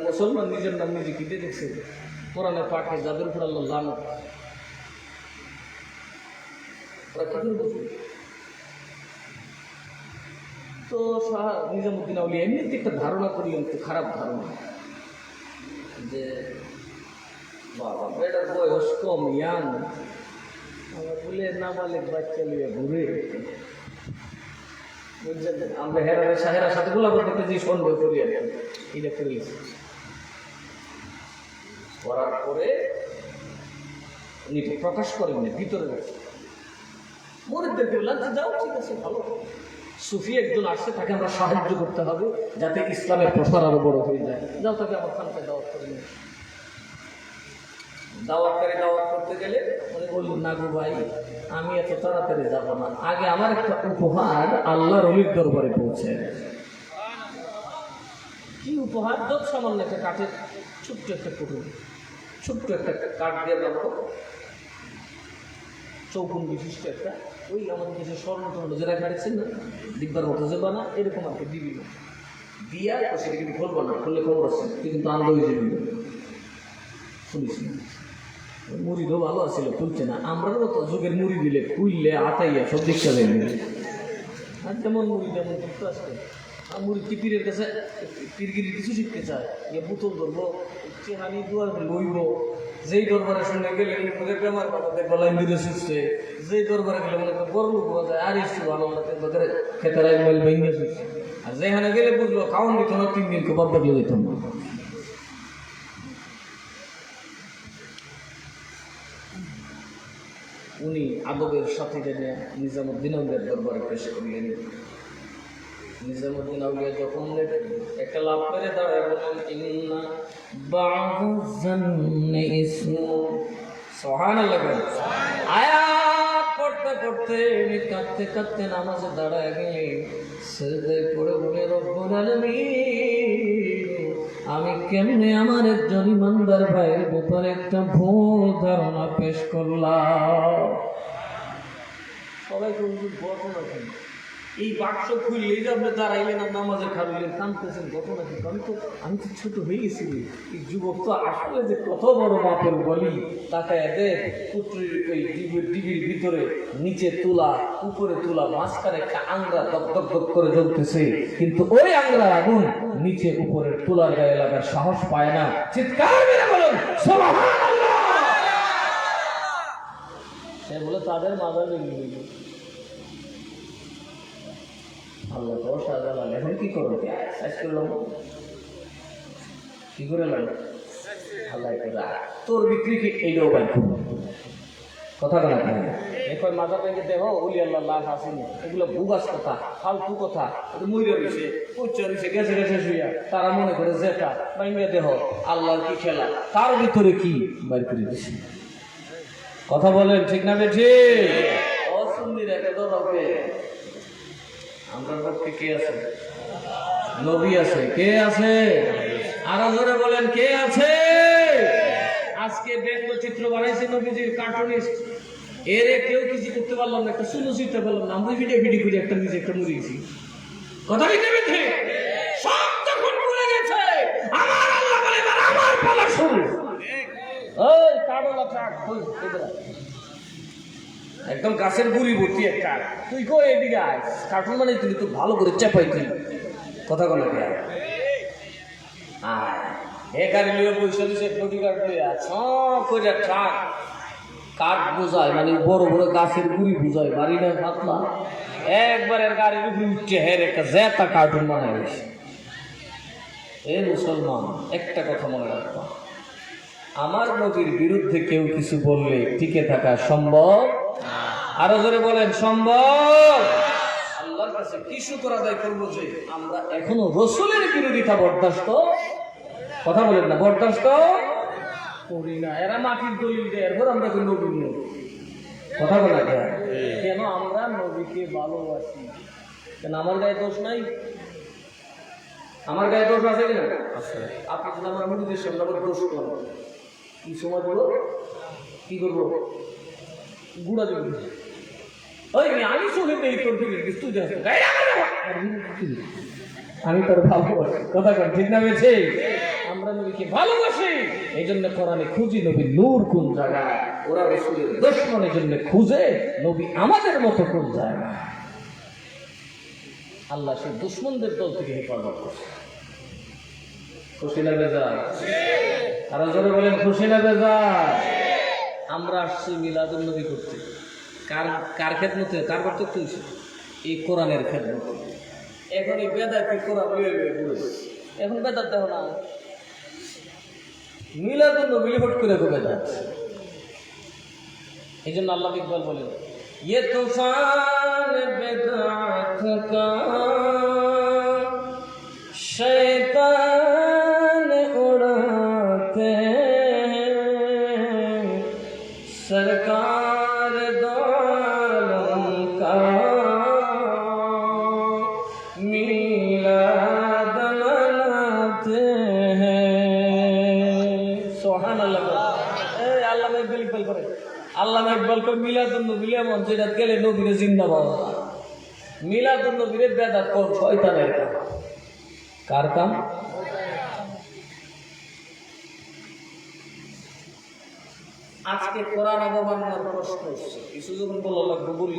মুসলমান নিজের নাম নিজে কি দিয়ে দেখছে? কোরআনে পাকে যাদের উপর আল্লাহ লানত, ওরা কি করে বুঝবে? তো নিজামুদ্দিন আউলিয়া এমনিতে একটা ধারণা করলেন, তো খারাপ ধারণা, যে বাবা এটার বয়স কম, ইয়াং, আমরা বলে নাবালেক বাচ্চা নিয়ে ঘুরে। বুঝছেন, আমরা হেরার সাথে গোলাপ করতে যে সন্দেহ করি আর এটা করে করার পরে উনি প্রকাশ করেন না, ভিতরে মুরিদদেরকে বললেন যাও, ঠিক আছে, ভালো। সুফি একজন আসছে, তাকে আমরা সাহায্য করতে হবে যাতে ইসলামের প্রসার আরো বড় হয়ে যায়। যাও, তাকে আমার খানকে দাওয়াত করে নিয়ে। দাওয়াত করতে গেলে উনি বললেন না গো ভাই, আমি এত তাড়াতাড়ি যাব না, আগে আমার একটা উপহার আল্লাহর ওলির দরবারে পৌঁছে। কি উপহার? যত সামান্য একটা কাঠের ছোট্ট একটা পুতুল, ছোট্ট একটা কাঠ দিয়ে বানাবো, চৌকুন বিশিষ্ট একটা, ওই আমাদের কিছু স্বর্ণ টর্ণ যেটা কাটছেন না, ডিব্বার মতো যে বানা, এরকম আর কি দিবি না, দিয়া সেটা কিন্তু খুলবো না, খুললে খবর আছে কিন্তু আনন্দ হয়ে যাবি। শুনিস না, মুড়িদও ভালো আছিল, খুলছে না। আমরা তো যুগের মুড়ি দিলে খুললে আতাইয়া সব দীক্ষা দেয়। আর যেমন মুড়ি তেমন করতে আসছে, আর মুড়ি টিপিরের কাছে পীরগিরি কিছু শিখতে চায়, ইয়ে বোতল ধরবো, চেহানি দুয়ার লইব। যেই দরবারে শুনে গেলে বেমার বাবাদের গলায় মিলে শিখছে, যেই দরবারে গেলে মনে করে বড় লোক পাওয়া যায়, আর একটু ভালো আমাদের খেতারাই মাইল ভেঙে শিখছে। আর যেখানে গেলে বুঝলো খাওয়ান দিত না, 3 দিন কবার দেখলে যেতাম না। উনি আদবের সাথে জেনে নিজামুদ্দিন আউলিয়ার দরবারে পেশ করলেন। নিজামুদ্দিন আউলিয়া যখন একটা লাভ করে দাঁড়ায় বললেন, ইন্না বা'দু যান্নি ইসমু, সুবহানাল্লাহ। আয়াত পড়তে পড়তে কাঁদতে কাঁদতে নামাজে দাঁড়ায় গেলেন, সিজদায় পড়ে বলে রব্বুল আলামিন, আমি কেমনে আমার একজন ইমানদার ভাইয়ের ব্যাপারে একটা ভুল ধারণা পেশ করলাম। সবাই ঘটনা কি? এই বাক্স খুললেই যে আপনি দাঁড়াইলেন আর নামাজে খাড়াইলেন, কাঁদতেছেন, ঘটনা কি? আমি তো ছোট হয়ে গেছি। এই যুবক তো আসলে যে কত বড় বাপের বলি, তাকায় দেখ পুত্রের ওই ডিবির ভিতরে নিচে তুলা, উপরে তুলা, মাঝখানে একটা আংরা দপ দপ দপ করে জ্বলতেছে, কিন্তু ওই আংরার আগুন নিচে উপরের তুলার গায়ে লাগার সাহস পায় না। চিৎকার মেরে বলুন সুবহানাল্লাহ। সে বলে তাদের মাজার ভেঙে গেল। আল্লাহ তো সাজালাম, এখন কি করবো? কি করে লাগলো? আল্লাহ তোর বিক্রি কি এইটাও পাই কথা বলা এখন মাথা ভেঙে দেহ উলি আল্লাহ লাভ আসেনি, এগুলো ভুগাস কথা, ফালতু কথা। মইরা রয়েছে, উচ্চা রয়েছে, গেছে গেছে শুইয়া, তারা মনে করে যেটা বাইরে দেহ আল্লাহর কি খেলা, তার ভিতরে কি বাইর করে দিছে। কথা বলেন ঠিক না বেঠি? অসুন্নির একটা দরবে আমরা পক্ষে কে আছে? নবী আছে। কে আছে? আরো জোরে বলেন কে আছে? আজকে ব্যঙ্গচিত্র বানাইছে নবীজির কার্টুনিস্ট, এরে কেউ কিছু করতে পারলাম না, একটা সুন্দর চিত্র পেলাম না, আমরা ভিডিও করে একটা নিজে একটা মুড়ি গেছি। কথা ঠিক না বেঠি? সব যখন ভুলে গেছে, আমার আল্লাহ বলে আমার পালা শুরু। ওই কাঠওয়ালা ট্রাক কই এদিকে আয়। একদম গাছের গুড়ি ভর্তি একটা তুই কই এদিকে আয় কার্টুন মানে তুই তো ভালো করে চেপাই তুই কথা বলে এ গাড়ি লিয়ে পয়সা দিছে নদী কাঠ লইয়া সব করে ট্রাক কাঠ বোঝায় মানে বড় বড় গাছের গুড়ি বোঝায় বাড়ি না পাতলা একবার এর গাড়ির উপরে উঠছে হের একটা জেতা কার্টুন বানায় গেছে। এ মুসলমান একটা কথা মনে রাখবা, আমার নবীর বিরুদ্ধে কেউ কিছু বললে টিকে থাকা সম্ভব? আরো জোরে বলেন সম্ভব? আল্লাহর কাছে কি শুকর আদায় করবো যে আমরা এখনো রসুলের বিরোধিতা বরদাস্ত কথা বলেন না বরদাস্ত করি না। এরা মাটির দলিল দেয় এরপর আমরা নবীর নবী কথা বলা যায় কেন? আমরা নবীকে ভালোবাসি কেন? আমার গায়ে দোষ নাই? আমার গায়ে দোষ আছে কিনা? আপনি যদি আমার নবীদের সামনে আবার দোষ করেন কি সময় বলো কি করবো? গুড়া দেবো ওই আমি চোখে নেই তোর তুই আমি তোর ভালোবাসি কথা কর ঠিক না বেছে? আমরা নবীকে ভালোবাসি এই জন্য কোরআনে খুঁজি নবী নূর কোন জায়গায়, ওরা রসুলের দুশমনের জন্য খুঁজে নবী আমাদের মতো কোন জায়গায়। আল্লাহ সেই দুশমনদের দল থেকে হেফাজত করছে। খুশি না বেজার? আরো জোরে বলেন খুশি না বেজার? আমরা আসছি মিলাদুন নবী করতে। কার খেদমতে? কার কর্তব্য হয়েছে? এই কোরআনের খেদমত। এখন এই বেদাতি কোরআন এখন বেদাত দেখো না মিলাদুন নবী ভোট করে বেদাত। এই জন্য আল্লাহ ইকবাল বলেন ये तूफान बिदअत का शैतान उड़ाते हैं सरकार दो आलम का मिलाद मनाते हैं। सुभान अल्लाह। अल्लाह में बिल्कुल करे আল্লাহ ইকবাল কো মিলাদুন নবী এমন যেটা গেলে নবীরে জিন্দাবাদ। মিলাদুন নবীরে বেদাত কোন শয়তানের কাম। কার কাম? আজকে কোরআন অবমাননার প্রশ্ন এসেছে কিছু যখন বলা লাগবে বলি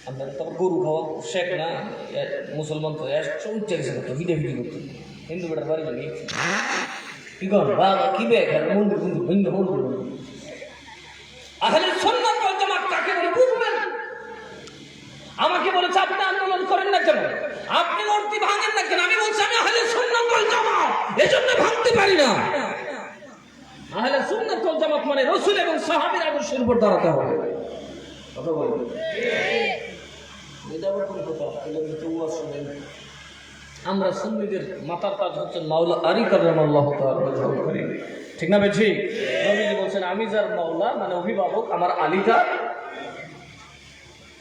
আপনারা তো গরু খাওয়া শেখ না মুসলমান তো চলছে তো ভিডিও ভিডিও করতে হিন্দু বেটার বাড়ি যাবে কি কর বাবা কি বে মন্দির মন্দির হিন্দু মন্দির আহলে সুন্নাত ওয়াল জামাত কাকে বলে বুঝবেন? আমাকে বলেছে আপনি আন্দোলন করেন না কেন, আপনি মূর্তি ভাঙেন না কেন? আমি বলছি আমি আহলে সুন্নাত ওয়াল জামাত এজন্য ভাঙতে পারি না। আহলে সুন্নাত ওয়াল জামাত মানে রাসূল এবং সাহাবীর আদর্শের উপর দাঁড়াতে হবে। কথা বলেন এটা আবার কোন কথা? এটা কিন্তু ওয়াজ শুনেন। আমরা সুন্নিদের মাতার তাজ হচ্ছেন মাওলা আলী কাররামাল্লাহু তাআলা করি ঠিক না বেঠি? নবীজি বলছেন আমি যার মাওলা মানে অভিভাবক আমার আলীটা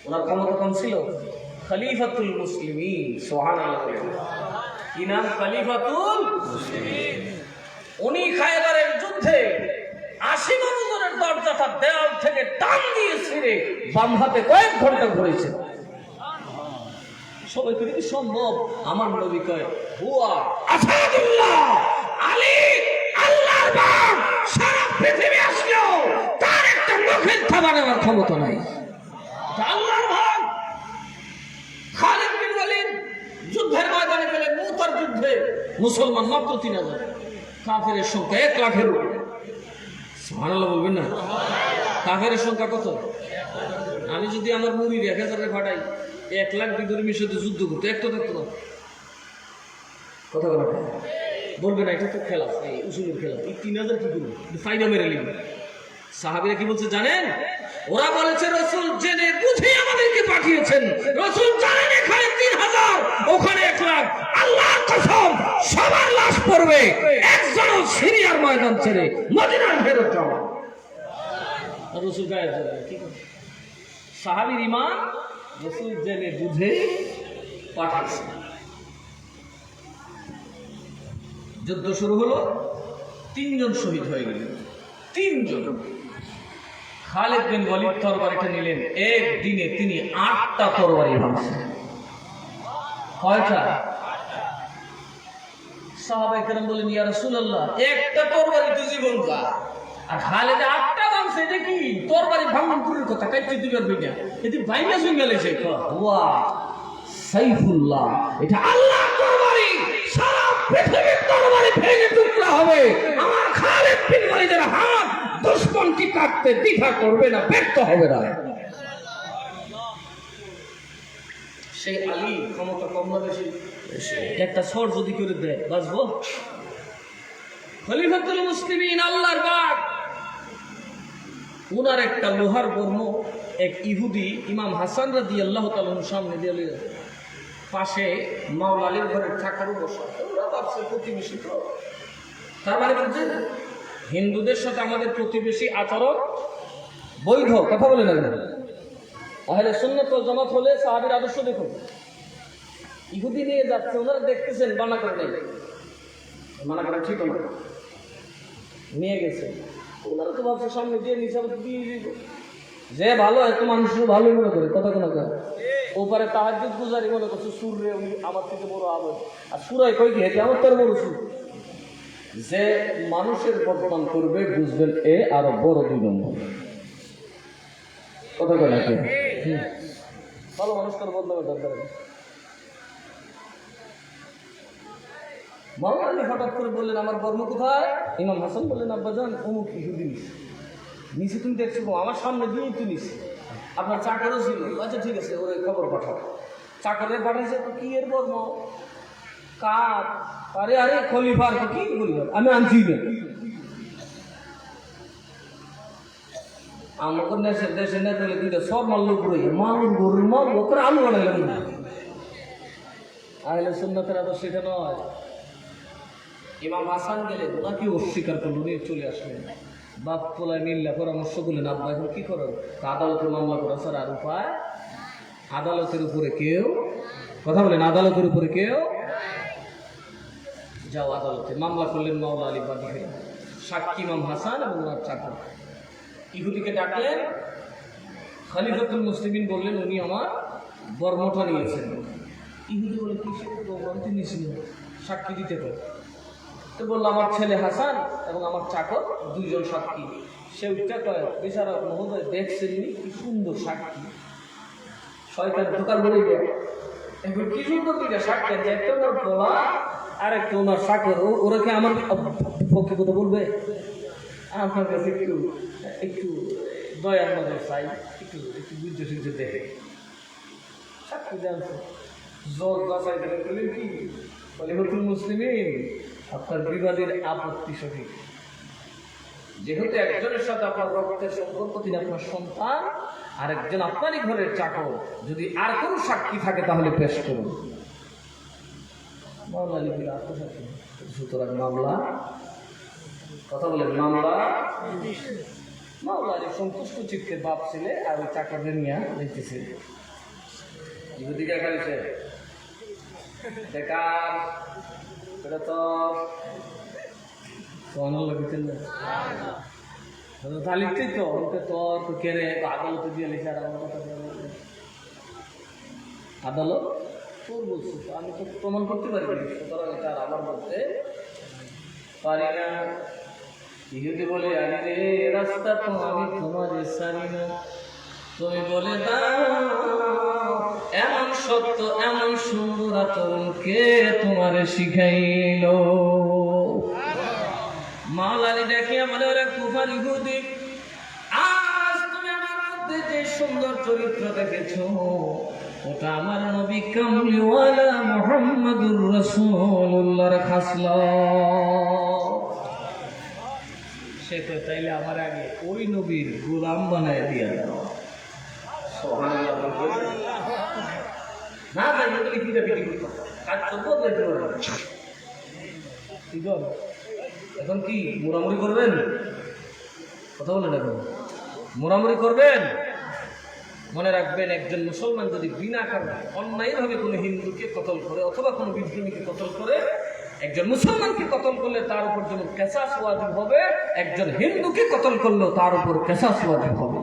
ওনার ক্ষমতা কম ছিল খলিফাতুল মুসলিমিন। সুবহানাল্লাহ। কি নাম? খলিফাতুল মুসলিমিন। উনি খায়বারের যুদ্ধে ৮০ মানুষের দরজাটা দেওয়াল থেকে টান দিয়ে ছিঁড়ে বাম হাতে কয়েক ঘন্টা ঘুরেছেন। সবাই করে কি সম্ভব? আমার নবী কয় হুয়া আসাদুল্লাহ আলী আল্লাহর বাগ। সারা পৃথিবী আসলেও তার একটা মুখের থাবা নেওয়ার ক্ষমতা নাই। আল্লাহর ভাগ। খালিদ বিন ওয়ালিদ যুদ্ধের ময়দানে গেলেন মুতার যুদ্ধে মুসলমান মাত্র ৩০০০ কাফেরের সংখ্যা ১ লাখের উপরে। সুবহানাল্লাহ বলবেন না? কাফেরের সংখ্যা কত? আমি যদি আমার মুড়ি ১০০০ ফাটাই ১ লাখ বিধর্মীর সাথে যুদ্ধ করতে একটা থাকতো না। কথা বলা বলবে না এটা তো খেলা এই উসুলের খেলা এই ৩০০০ কি করবে ফায়দা মেরে নিবে। সাহাবীরা কি বলছে জানেন? ওরা বলেছে রাসূল জেনে বুঝে আমাদেরকে পাঠিয়েছেন। রাসূল জানেন এখানে ৩০০০ ওখানে ১ লাখ। আল্লাহর কসম সবার লাশ পড়বে, একজনও সিরিয়ার ময়দান ছেড়ে মদিনায় ফেরত যাবে না। রাসূল গায়েব হয়ে যাবে। ঠিক আছে সাহাবীর ঈমান রাসূল জেনে বুঝে পাঠাচ্ছেন। যুদ্ধ শুরু হলো, ৩ জন শহীদ হয়ে গেলেন। ৩ জন। খালিদ বিন ওয়ালিদ তরবারিটা নিলেন, একদিনে তিনি ৮টা তরবারি ভাঙছেন। কয়টা? সাহাবায়ে কেরাম বলেন ইয়া রাসূলুল্লাহ একটা তরবারি তো জীবন যা আর খালেদে আটটা ভাঙছে এটা কি তরবারি ভাঙন করার কথা কাইতে দিবার বিনা এটি ভাইনা শুনে গেছে ওয়া সাইফুল্লাহ এটা আল্লাহ তরবারি সারা পৃথিবীর তরবারি ভেঙে টুকরা হবে আমার খালেদ বিন ওয়ালিদের হাত দুশমনকে কাটতে দ্বিধা করবে না ব্যর্থ হবে না সেই আলী ক্ষমতা কম না বেশি একটা ছড় যদি করে দেয় বাঁচবো খলিফাতুল মুসলিমিন আল্লাহর বাগ উনার একটা লোহার বর্ম এক ইহুদি ইমাম হাসান রাদিয়াল্লাহু তাআলা সামনে দিয়ে পাশে মাওলা আলীর ঘরের চাকরও বসা ওরা ভাবছে প্রতিবেশী তো তার মানে বলছে হিন্দুদের সাথে আমাদের প্রতিবেশী আচরণ বৈধ কথা বলে না আহলে সুন্নাত ওয়াল জামাত হলে সাহাবীর আদর্শ দেখুন ইহুদি নিয়ে যাচ্ছে ওনারা দেখতেছেন মানা করে নাই মানা করা ঠিক না নিয়ে গেছে ওনারা তো ভাবছে সামনে দিয়ে নিচে দিয়ে যে ভালো এত মানুষের ভালোই মনে করে কথা কোনো ওপারে তাহাজ্জুদ গুজারি মনে করছে সুরে উনি আমার থেকে বড় আবার আর সুরাই কই কি হেঁটে আমার তার বড় সুর যে মানুষের বদনাম করবে বুঝবেন এ আরো বড় দুই নম্বর কথা বলে ভালো মানুষ তার বদনামের দরকার মাওলানা হঠাৎ করে বললেন আমার বর্ম কোথায় ইমাম হাসান বললেন আব্বাজান অমুক ইহুদি নিচে তুমি দেখছো আমার সামনে দিয়েই তো নিছি আপনার চাকরও ছিল আচ্ছা ঠিক আছে ওর খবর পাঠাও চাকরের পাঠাইছে তো কি এর বর্ম কার আরে আরে খলিফার কি বলি আমি আনছি না আমাকে দেশে না দিলে দুইটা সব মাল্য পুরো মালুর গরুর মাল ওপরে আলু বানাইলাম না আহলে সুন্নাতের আদর্শ সেটা নয় ইমাম হাসান গেলেন ওনাকে অস্বীকার করলো নিয়ে চলে আসলেন বাপ পোলায় মিল্লা পরামর্শ করলেন আব্বা এখন কি করো আদালতে মামলা করা স্যার আর উপায় আদালতের উপরে কেউ কথা বলেন আদালতের উপরে কেউ যাও আদালতে মামলা করলেন মাওলা আলী বাদী হয়ে সাক্ষী ইমাম হাসান এবং ওনার চাকর ইহুদিকে ডাকলেন খলিফাতুল মুসলিমিন বললেন উনি আমার বর্মটা নিয়েছেন ইহুদি বলে কিসের বর্মটি নিয়েছিল সাক্ষী দিতে পারে তো বললো আমার ছেলে হাসান এবং আমার চাকর দুইজন সাক্ষী সে উঠটা কয় বেচারা মহোদয় দেখছেন কি সুন্দর সাক্ষী শয়তান ঢোকার বলে দেয় এখন কি সুন্দর দুইটা সাক্ষী আছে একটা ওনার বলা আর একটা ওনার চাকর ওরা কি আমার পক্ষে কথা বলবে আপনার কাছে একটু একটু দয়ার নজর চাই একটু একটু বুঝতে শুনতে দেখে সাক্ষী জানছে জল বাসাই বললেন কি খলিফাতুল মুসলিমিন আপনার বিবাদের আপত্তি সঠিক যেহেতু একজনের সাথে আপনার রক্তের সম্পর্ক তিনি আপনার সন্তান আর একজন আপনারই ঘরের চাকর যদি আর কোনো সাক্ষী থাকে তাহলে পেশ করুন মামলা লিখিত আত্মসাক্ষী সুতরাং মামলা কথা বলেন মামলা মামলা সন্তুষ্ট চিত্তে বাপ ছেলে আর ওই চাকরদের নিয়ে দেখতেছে ইহুদিকে খালিছে বেকার এটা তো লিখতেন না তা লিখতেই তো ওকে তোর তো কেড়ে আদালতে দিয়ে লিখে আর আমার কথা আদালত তোর বলছো আমি তো প্রমাণ করতে পারি সুতরাং এটা আর আমার বলতে পারি না ইহুদি বলে আরে রে রাস্তা তো আমি তোমার সারি না তুমি বলে দাও এমন সত্য এমন সুন্দর আচরণ কে তোমার শিখাইল মাওলানা দেখিয়া বলে ওরা কুফার ইহুদি আজ তুমি আমার মধ্যে যে সুন্দর চরিত্র দেখেছো ওটা আমার নবী কামলিওয়ালা মুহাম্মাদুর রাসূলুল্লাহর খাসলত সে তো তাইলে আমার আগে ওই নবীর গোলাম বানায় দিয়া দাও না জানি এখন কি মোড়ামুড়ি করবেন কথা বলেন এখন মোড়ামুড়ি করবেন মনে রাখবেন একজন মুসলমান যদি বিনা কারণে অন্যায়ভাবে কোনো হিন্দুকে কতল করে অথবা কোনো বিদ্রোহীকে কতল করে একজন মুসলমানকে কতল করলে তার উপর যেমন কেসাস ওয়াজিব হবে একজন হিন্দুকে কতল করলেও তার উপর কেসাস ওয়াজিব হবে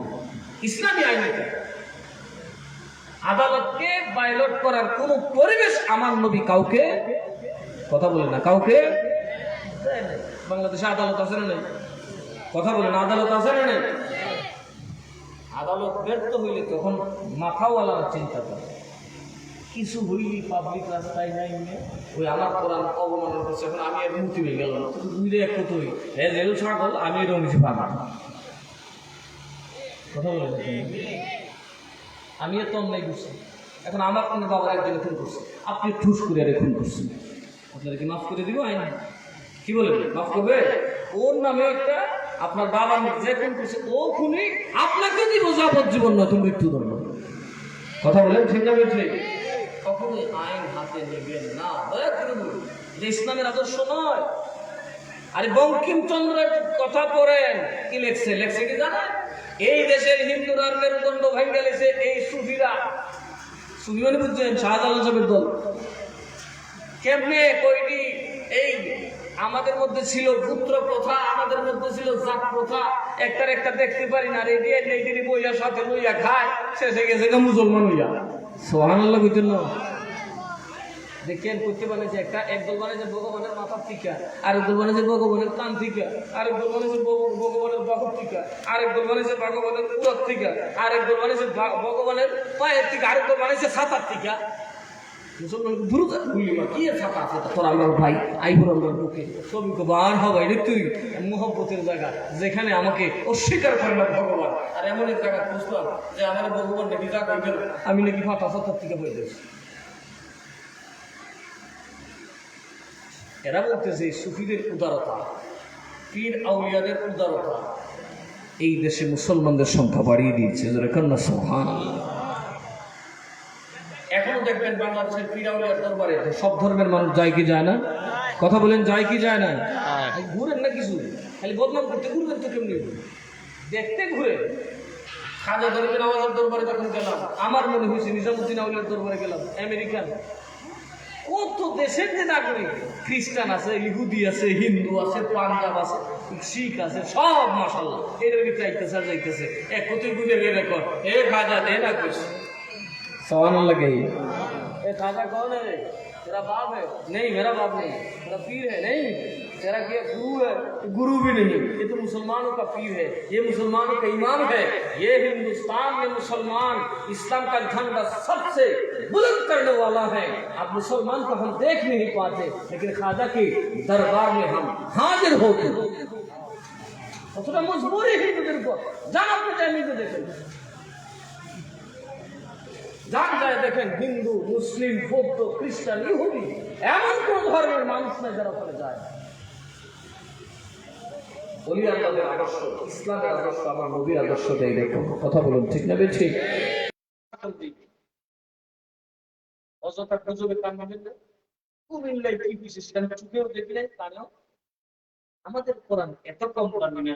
ইসলামী আইনে আদালতকে বাইলট করার কোন পরিবেশ আমার নবী কাউকে কথা বলে না, কাউকে দেয় নাই। বাংলাদেশে আদালত আছে না নেই? কথা বলে না, আদালত আছে না নেই? আদালত ব্যর্থ হইলে তখন মাথাওয়ালার চিন্তা করে, কিছু হইলি পাবলিক রাস্তায় নাই ওই আমার কোরআন অবমাননা করছে, এখন আমি এর মুক্তি হয়ে গেলাম, দুইটা এক কত হই রেল ছাগল, আমি এরকম কিছু পাবো না। কথা বলে না, আমি এত অন্যায় করছি, এখন আমার কোনো বাবার একজনে খুন করছে, আপনি ঠুস করে আরে খুন করছেন, আপনারা কি মাফ করে দিব? আইন কি বলে মাফ করবে? ওর নামে একটা আপনার বাবা যে খুন করছে ও খুনি, আপনাকে দিব যাবজ্জীবন নয়, তুমি মৃত্যুদণ্ড। কথা বলেন ঠিক না? বলছে কখনোই আইন হাতে নেবেন না, দয়া করে বলুন, এটা ইসলামের আদর্শ নয়। আরে বঙ্কিমচন্দ্রের কথা পড়েন, কি লেখছে? লেখছে কি জানেন? এই দেশের হিন্দুরা মেরুদণ্ড ভেঙে গেছে এই সুফিরা। সুফি মানে বুঝছেন? শাহজালাল সাহেবের দল। কেমনে কইটি? এই আমাদের মধ্যে ছিল পুত্র প্রথা, আমাদের মধ্যে ছিল জাত প্রথা, একটার একটা দেখতে পারি না, রেডি নেই বইয়া সাথে লইয়া খায়, শেষে গেছে মুসলমান হইয়া। সুবহানাল্লাহ কইতেন না? দেখেন করতে পারে যে একটা একদল মানে যে ভগবানের মাথার টিকা, আরেক দল মানে যে ভগবানের কান টিকা, আরেক দল মানে যে ভগবানের বাহুর টিকা, আরেক দল মানে যে ভগবানের উড়ার টিকা, আরেক দল মানে যে ভগবানের পায়ের টিকা, আরেক দল মানে যে ছাতার টিকা। মুসলমান দ্রুত কি ছাতা আছে তোর আল্লাহর ভাই আইবুর আল্লাহর বুকে সবিকে বার হবাই রে তুই মোহব্বতের জায়গা, যেখানে আমাকে অস্বীকার করে না ভগবান। আর এমন এক জায়গা বুঝলাম যে আমার ভগবান নাকি যা করবেন আমি নাকি ফাটা ছাতার টিকা হয়ে যাচ্ছি। এরা বলতেছে সুফিদের উদারতা, পীর আউলিয়াদের উদারতা এই দেশে মুসলমানদের সংখ্যা বাড়িয়ে দিয়েছে। কন্যা সুবহানাল্লাহ। এখনো দেখবেন বাংলাদেশের পীর আউলিয়ার দরবারে সব ধর্মের মানুষ যায় কি যায় না? কথা বলেন, যায় কি যায় না? ঘুরেন না কিছু, খালি বদনাম করতে ঘুরবেন তো কেমনি? দেখতে ঘুরে। খাজা দরবের আওয়াজের দরবারে যখন গেলাম, আমার মনে হয়েছে নিজামুদ্দিন আউলিয়ার দরবারে গেলাম। আমেরিকান কত দেশের যে নাগরিক, খ্রিস্টান আছে, ইহুদি আছে, হিন্দু আছে, পাঞ্জাব আছে, শিখ আছে, সব মাশাআল্লাহ এদের ভিতরে যাইতেছে আর যাইতেছে। এক কোটি ঘুরে বের কর এ খাজা দে না कुछ सुभान गई ए खाजा कौन है? तेरा बाप है? नहीं मेरा बाप नहीं। तेरा पीर है? नहीं। तेरा क्या गुरु है? गुरु भी नहीं। ये तो मुसलमानों का पीर है, ये मुसलमानों का इमाम है। ये हिंदुस्तान में मुसलमान इस्लाम का झंडा सबसे बुलंद करने वाला है। अब मुसलमान को हम देख नहीं पाते, लेकिन खाजा के दरबार में हम हाजिर होते। तो मजबूरी हिंदुদের को जान अपने टाइम में देखें, যান যায় দেখেন হিন্দু, মুসলিম, বৌদ্ধ, খ্রিস্টান, ইহুদি, এমন কোন ধর্মের মানুষ নাই যারা ওখানে যায়। ওলি আল্লাহর আদর্শ, ইসলামের আদর্শ, আমার নবীর আদর্শ দেয়। দেখুন কথা বলুন ঠিক না বেঠিক? অযথা গুজবে কান দিবেন না। কুমিল্লায় কি বিশেষ কেন চুকেও দেখলেন কানেও? আমাদের কোরআন এত কম দামি না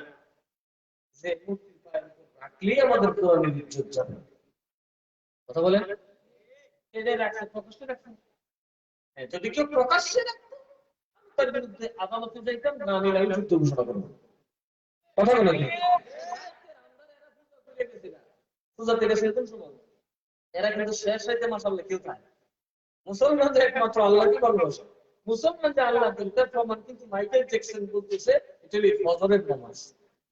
যে মূর্তির পায়ের উপর রাখলেই আমাদের কোরআনের ইজ্জত যাবে। কথা বলেন, এদের রাখছে প্রকাশ্যে রাখছেন। যদি কেউ প্রকাশ্যে রাখতো তার বিরুদ্ধে আদালতে যাইতাম, না নিলে আমি যুদ্ধ ঘোষণা করবো। কথা বলেন, পূজা থেকে সেরকম সময় এরা কিন্তু শেষ হইতে মাসাল্লাহ কেউ খায়। মুসলমানদের একমাত্র আল্লাহকে ভালোবাসে। মুসলমান যে আল্লাহ তার প্রমাণ কিন্তু মাইকেল জ্যাকসন বলতেছে এটা ফজরের নামাজ।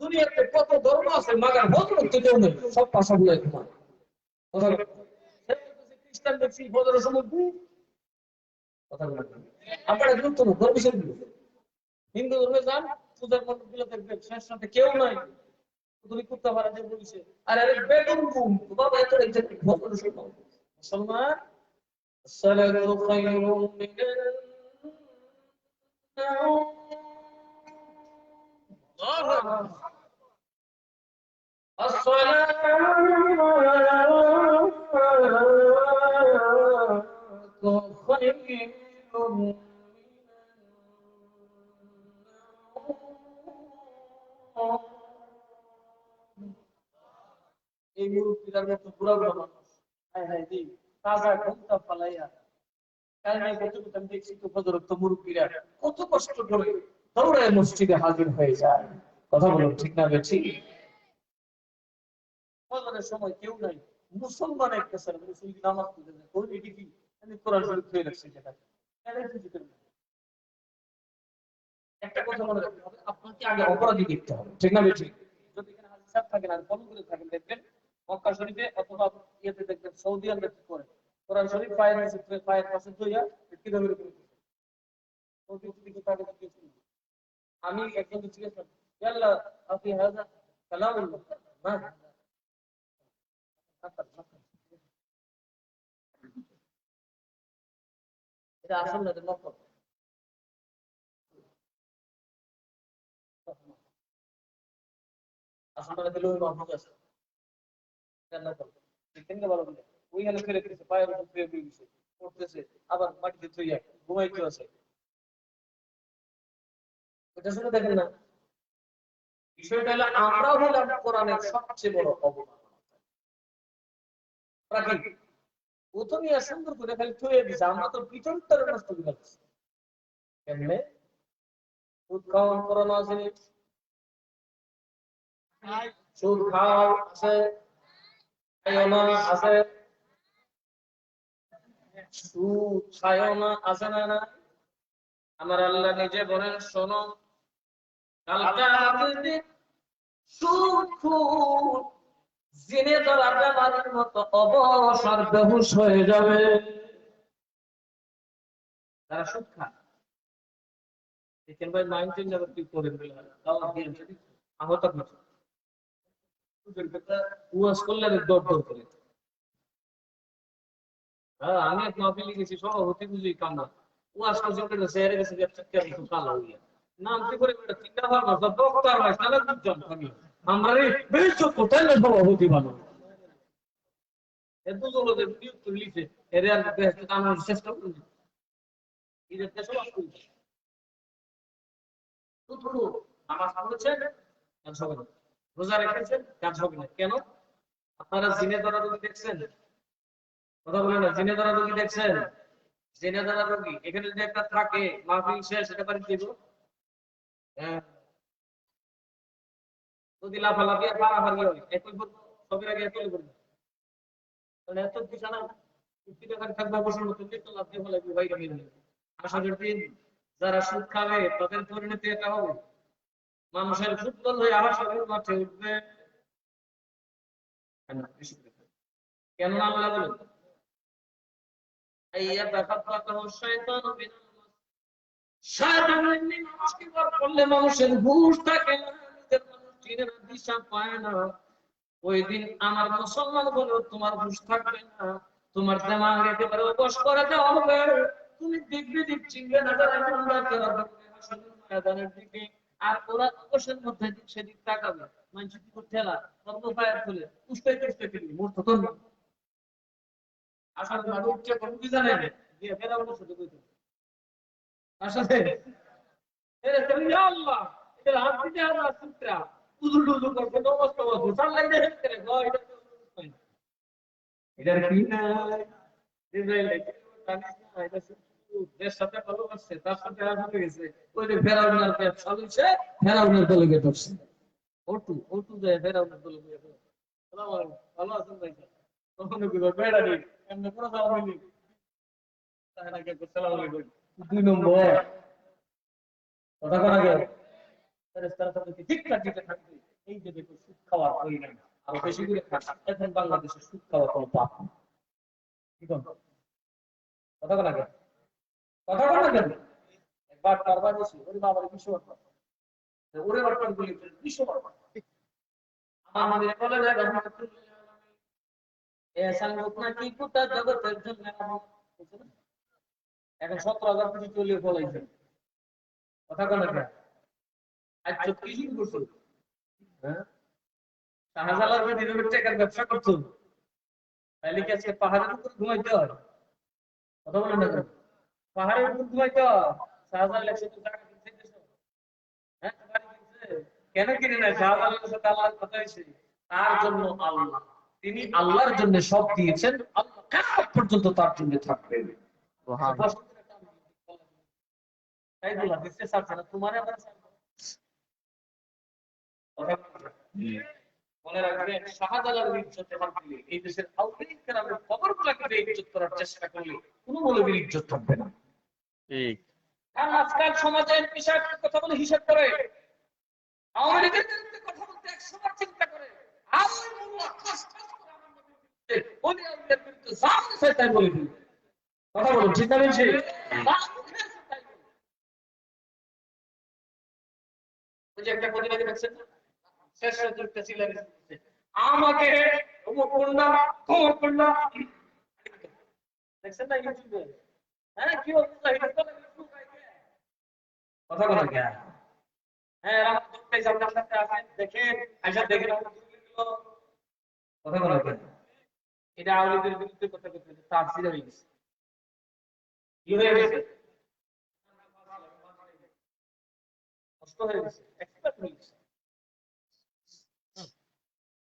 দুনিয়াতে কত ধর্ম আছে, মাগার হজরত তো কেউ নেই, সব পাশাগুলো ঘুমান। কথা বলেন, খ্রিস্টান দেখছি ফজরের সময় কথা বলেন। আপনারা গুরুত্ব না ধর্ম বিষয় গুলো। হিন্দু ধর্মে যান, পূজার মণ্ডপ গুলো দেখবেন শেষ সাথে কেউ নাই, তুমি কুত্তা ভাড়া দিয়ে বলিছে। আর আরে বেগুন বুম বাবা এত ফজরের সময় মুসলমান সালাতু খায়রুম মিনান নাওম। এই মুরব্বীদের মতো বুড়া বুড়া মানুষ তাজা ঘুমটা ফালাইয়া কারণ আমি দেখছি তো ফজরত মুরব্বীরা কত কষ্ট করে দৌড়ায় মসজিদে হাজির হয়ে যায়। কথা বলুন ঠিক না বেঠিক? ফজরের সময় কেউ নাই, মুসলমান একটা স্যার মুসলিম নামাজ পড়তে যায়, ওই এটি কি আমি কোরআন শরীফ ধরে রাখছি, যেটা একটা কথা মনে রাখতে হবে, আপনাকে আগে অপরাধী দেখতে হবে, ঠিক না বেঠিক? যদি এখানে হাজির সাহেব থাকেন আর ফলো করে থাকেন, দেখবেন মক্কা শরীফে অথবা ইয়েতে দেখবেন সৌদি আরবে কি করে, কোরআন শরীফ পায়ের নিচে পায়ের পাশে ধুইয়া কিভাবে করে সৌদি থেকে তাকে দিয়েছিল। আমি একজন জিজ্ঞেস করলাম, ইয়াল্লাহ আপনি হাজা কালামুল্লাহ না এটা আসল না, এটা নকল। আসলটা দিলে ওই মাহফুজ আছে, এটা নকল। দেখেন ভালো করে ওই হালে ফেলে দিয়েছে, পায়ের উপর ফেলে দিয়েছে, পড়তেছে, আবার মাটিতে থইয়া ঘুমাইতে আছে। এটা শুনে দেখেন না, বিষয়টা হলো আমরাও হলাম কোরআনের সবচেয়ে বড় অবদান। ও তো নিয়ে সুন্দর করে খালি থইয়ে দিছে, আমরা তো ভিতরটা নষ্ট করে দিচ্ছি। কেমনে? সুদ খাওয়ান করানো আছে, সুদ খাওয়া আছে, খায়না আছে, সুদ খায়না আছে না না? আমার আল্লাহ নিজে বলেন, শোনো কাল কিয়ামতের দিন সুদ খুর জিনেদার আড্ডাবাজের মতো অবসর বেহুশ হয়ে যাবে। তারা সুদ খায়, দেখেন ভাই মাইন্ড চেঞ্জ আবার কি করে ফেলে, তাও দিয়েছে আহত কিছু সুদের কথা ওয়াজ করলে দর দর করে। হ্যাঁ, আমি এক মাহফিলে গেছি, সভাপতি বুঝি কান্না, ওয়াজ করছে ওটা চেহারা গেছে একটু কালো হইয়া, নাম কি করে বেটা চিন্তা ভাবনা সব বক্তার হয় তাহলে বুঝতাম আমি আমরা বেশ কোথায় না সভাপতি বানাবো এত জলদের নিয়োগ লিখে এর আর আমার চেষ্টা করছি ঈদের দেশে বাস করছি। নামাজ পড়েছেন কাজ হবে না, রোজা রেখেছেন কাজ হবে না, কেন? আপনারা জিনে ধরা রোগী দেখছেন? কথা বলে না, জিনে ধরা রোগী দেখছেন? জিনে ধরা রোগী এখানে যদি একটা থাকে মাহফিল শেষ এটা বাড়ি দিব, হ্যাঁ, যদি লাফালাফি আর মারামারি হয় একই করবো, সবের আগে একই করবো, মানে এত বিছানা থাকবে বসার মতো তো লাভ দিয়ে ফেলাইবে ভাই। আমি আসলের দিন যারা সুদ খাবে তাদের পরিণতি এটা হবে, মানুষের ফুটবল হয়ে আসামের মাঠে উঠবে। কেন আল্লাহ বলেন মানুষের হুঁশ থাকে না, দিশা পায় না। ওই দিন আমার মুসলমান বলো তোমার হুঁশ থাকবে না, তোমার দিমাগ একেবারে অবশ করে দেওয়া হবে। তুমি দেখবে দিক চিনবে না যারা ময়দানের দিকে, আর ওরা অবসের মধ্যে সেদিক তাকাবে, মানুষ কি করতে ঠেলা সর্বপায়ের তুলে উস্তে উস্তে ফেলবি মোট তো না। আসলে মানুষ উঠছে কোন কি জানে না দিয়ে ফেরাও না শুধু কইতে আসলে এরে তুমি আল্লাহ এটা হাত দিতে আর সুত্রা উদুল উদুল করতে নমস্কার করতে সাল লাগে হেড করে গো এটা এটার কি না ইসরায়েল এটা দেশ সাথে ভালো করছে, তার সাথে আর হয়ে গেছে ওই যে ফেরাউনের ব্যবসা হইছে, ফেরাউনের দলে গিয়ে ধরছে ওটু ওটু যায় ফেরাউনের দলে গিয়ে ধরছে। আসসালামু আলাইকুম, ভালো আছেন ভাই? তখন কি বেড়া নেই এমনি কোনো দাম হয়নি, তাহলে কি আসসালামু আলাইকুম দুই নম্বর কথা কোন আগে ফেরেশতারা তাদেরকে ঠিকঠাক দিতে থাকবে। এই যে দেখো সুদ খাওয়ার পরিণাম আরো বেশি করে খাচ্ছে। এখন বাংলাদেশে সুদ খাওয়া কোনো পাপ না, কি কোন কথা কোন আগে কথা কোন আগে একবার কারবার বসে ওরে বাবার বিশ্ব ওরে বাবার গুলি বিশ্ব আমাদের বলে যায় এসান ঘটনা কি পুতা জগতের জন্য এখন 17,000 কোটি চলিয়ে ফলাইছে, কথা কোন আগে আজ কি শুরু করছো? হ্যাঁ, শাহজালাল দিনের টাকার ব্যবসা করছো, তাহলে কি আজকে পাহাড়ের উপর ঘুমাইতে হয়? কথা বলেন না, পাহাড়ের উপর ঘুমাইতে হয়? শাহজালাল 100 টাকা কিনছে, হ্যাঁ বাড়ি কিনছে, কেন কিনে না? শাহজালালের সাথে আল্লাহর কথা হয়েছে, তার জন্য আল্লাহ, তিনি আল্লাহর জন্য সব দিয়েছেন, আল্লাহ কিয়ামত পর্যন্ত তার জন্য থাকবেন। সুবহানাল্লাহ। তাই বলা দিচ্ছে সাথে না তোমার আবার মনে রাখবেন শাহজালালের ইজ্জত হাত দিলে এই দেশের আউলিয়া কেরামের কবরগুলোকে ইজ্জত করার চেষ্টা করলে কোনো মৌলবীর ইজ্জত থাকবে না। ঠিক কারণ আজকাল সমাজে বিষয় কথা বলে হিসাব করে, আওয়ামী লীগের বিরুদ্ধে কথা বলতে 100 বার চিন্তা করে, আর ওই মোল্লা ঠাস ঠাস করে আমার নবীর বিরুদ্ধে, ওলি আউলিয়ার বিরুদ্ধে যা মনে চায় তাই বলে দিবে। কথা বলুন ঠিক না বেশি? যা মুখে আসে তাই বলে। ওই যে একটা প্রতিবাদী দেখছেন না, শেষ রাতে ছিলেন, আমাকে অমুক করলা তমুক করলা, দেখছেন না ইউটিউবে? হ্যাঁ কি অবস্থা, কথা বলা কে? হ্যাঁ আমার দুঃখে আপনার সাথে আসেন, দেখেন আইসা দেখেন আমার দুর্নীতিগুলো। কথা বলা কে? এটা আওয়ামীদের বিরুদ্ধে কথা বলতে তার সিরে হয়ে গেছে, কি হয়ে গেছে, কষ্ট হয়ে গেছে, এক্সপার্ট হয়ে গেছে।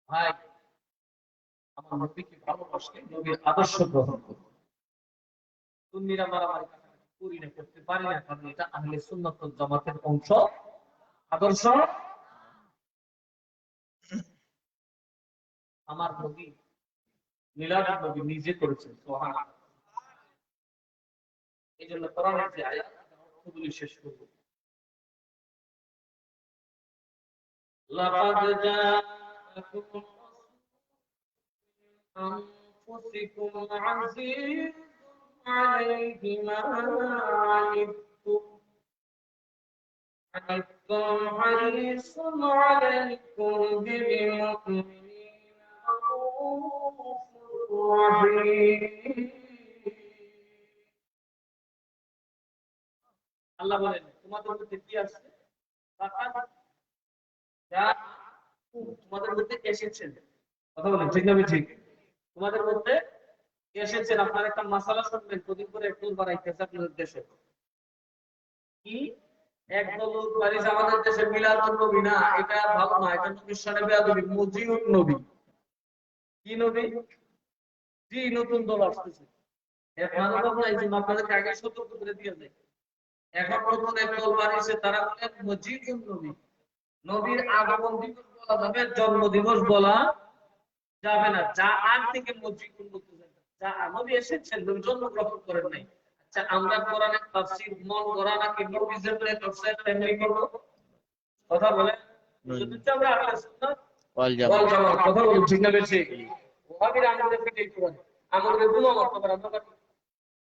ভাই আমার নবীকে ভালোবাসলে নবীর আদর্শ গ্রহণ করুন। সুন্নিরা মারামারি করি না, করতে পারি না, কারণ এটা আহলে সুন্নাত ওয়াল জামাতের অংশ, আদর্শ। আমার নবী মিলাদুন নবী নিজে করেছেন, সুবহানাল্লাহ। এই জন্য কোরআনের যে আয়াত অর্থগুলি শেষ করব। লাকাদ জাআকুম আনফুসিকুম আজিজুন আলাইহি মা আনিতুম আনিতুম হারিসুন আলাইকুম বিল মুমিনিনা রাউফুর রহিম। আল্লাহ বলেন তোমাদের মধ্যে কি আছে, তোমাদের মধ্যে এসেছেন, কথা বলেন ঠিক না ঠিক? তোমাদের মধ্যে এসেছেন, আপনার একটা মাসালা শুনবেন, কদিন করে একদল বাড়াইতেছে আপনাদের দেশে, কি একদল লোক বাড়িছে আমাদের দেশে মিলাদুন নবী না, এটা ভালো না, এটা নবীর সাথে বেয়াদবি, মুজিউন নবী। কি নবী? জি নতুন দল আসতেছে, এক মানব নাই যে আপনাদেরকে আগে সতর্ক করে দিয়ে দেয়। এখন নতুন এক দল বাড়িছে, তারা বলেন মুজিউন নবী, নবীর আগমন দিবস বলা যাবে, জন্ম দিবস বলা যাবে না, যা আগ থেকে মসজিদুন বলতে যাবে, যা নবী এসেছেন নবী জন্মগ্রহণ করেন নাই। আচ্ছা আমরা কোরআনের তাফসীর মন করা নাকি নবী যেমন তাফসীর তেমনি করব? কথা বলেন যদি আমরা আহলে সুন্নাত ওয়াল জামাত, কথা বলেন ঠিক না বেশি? ওয়াহাবিরা আমাদের থেকে একটু বলে আমাদের গুনাহ করতে পারে, আমরা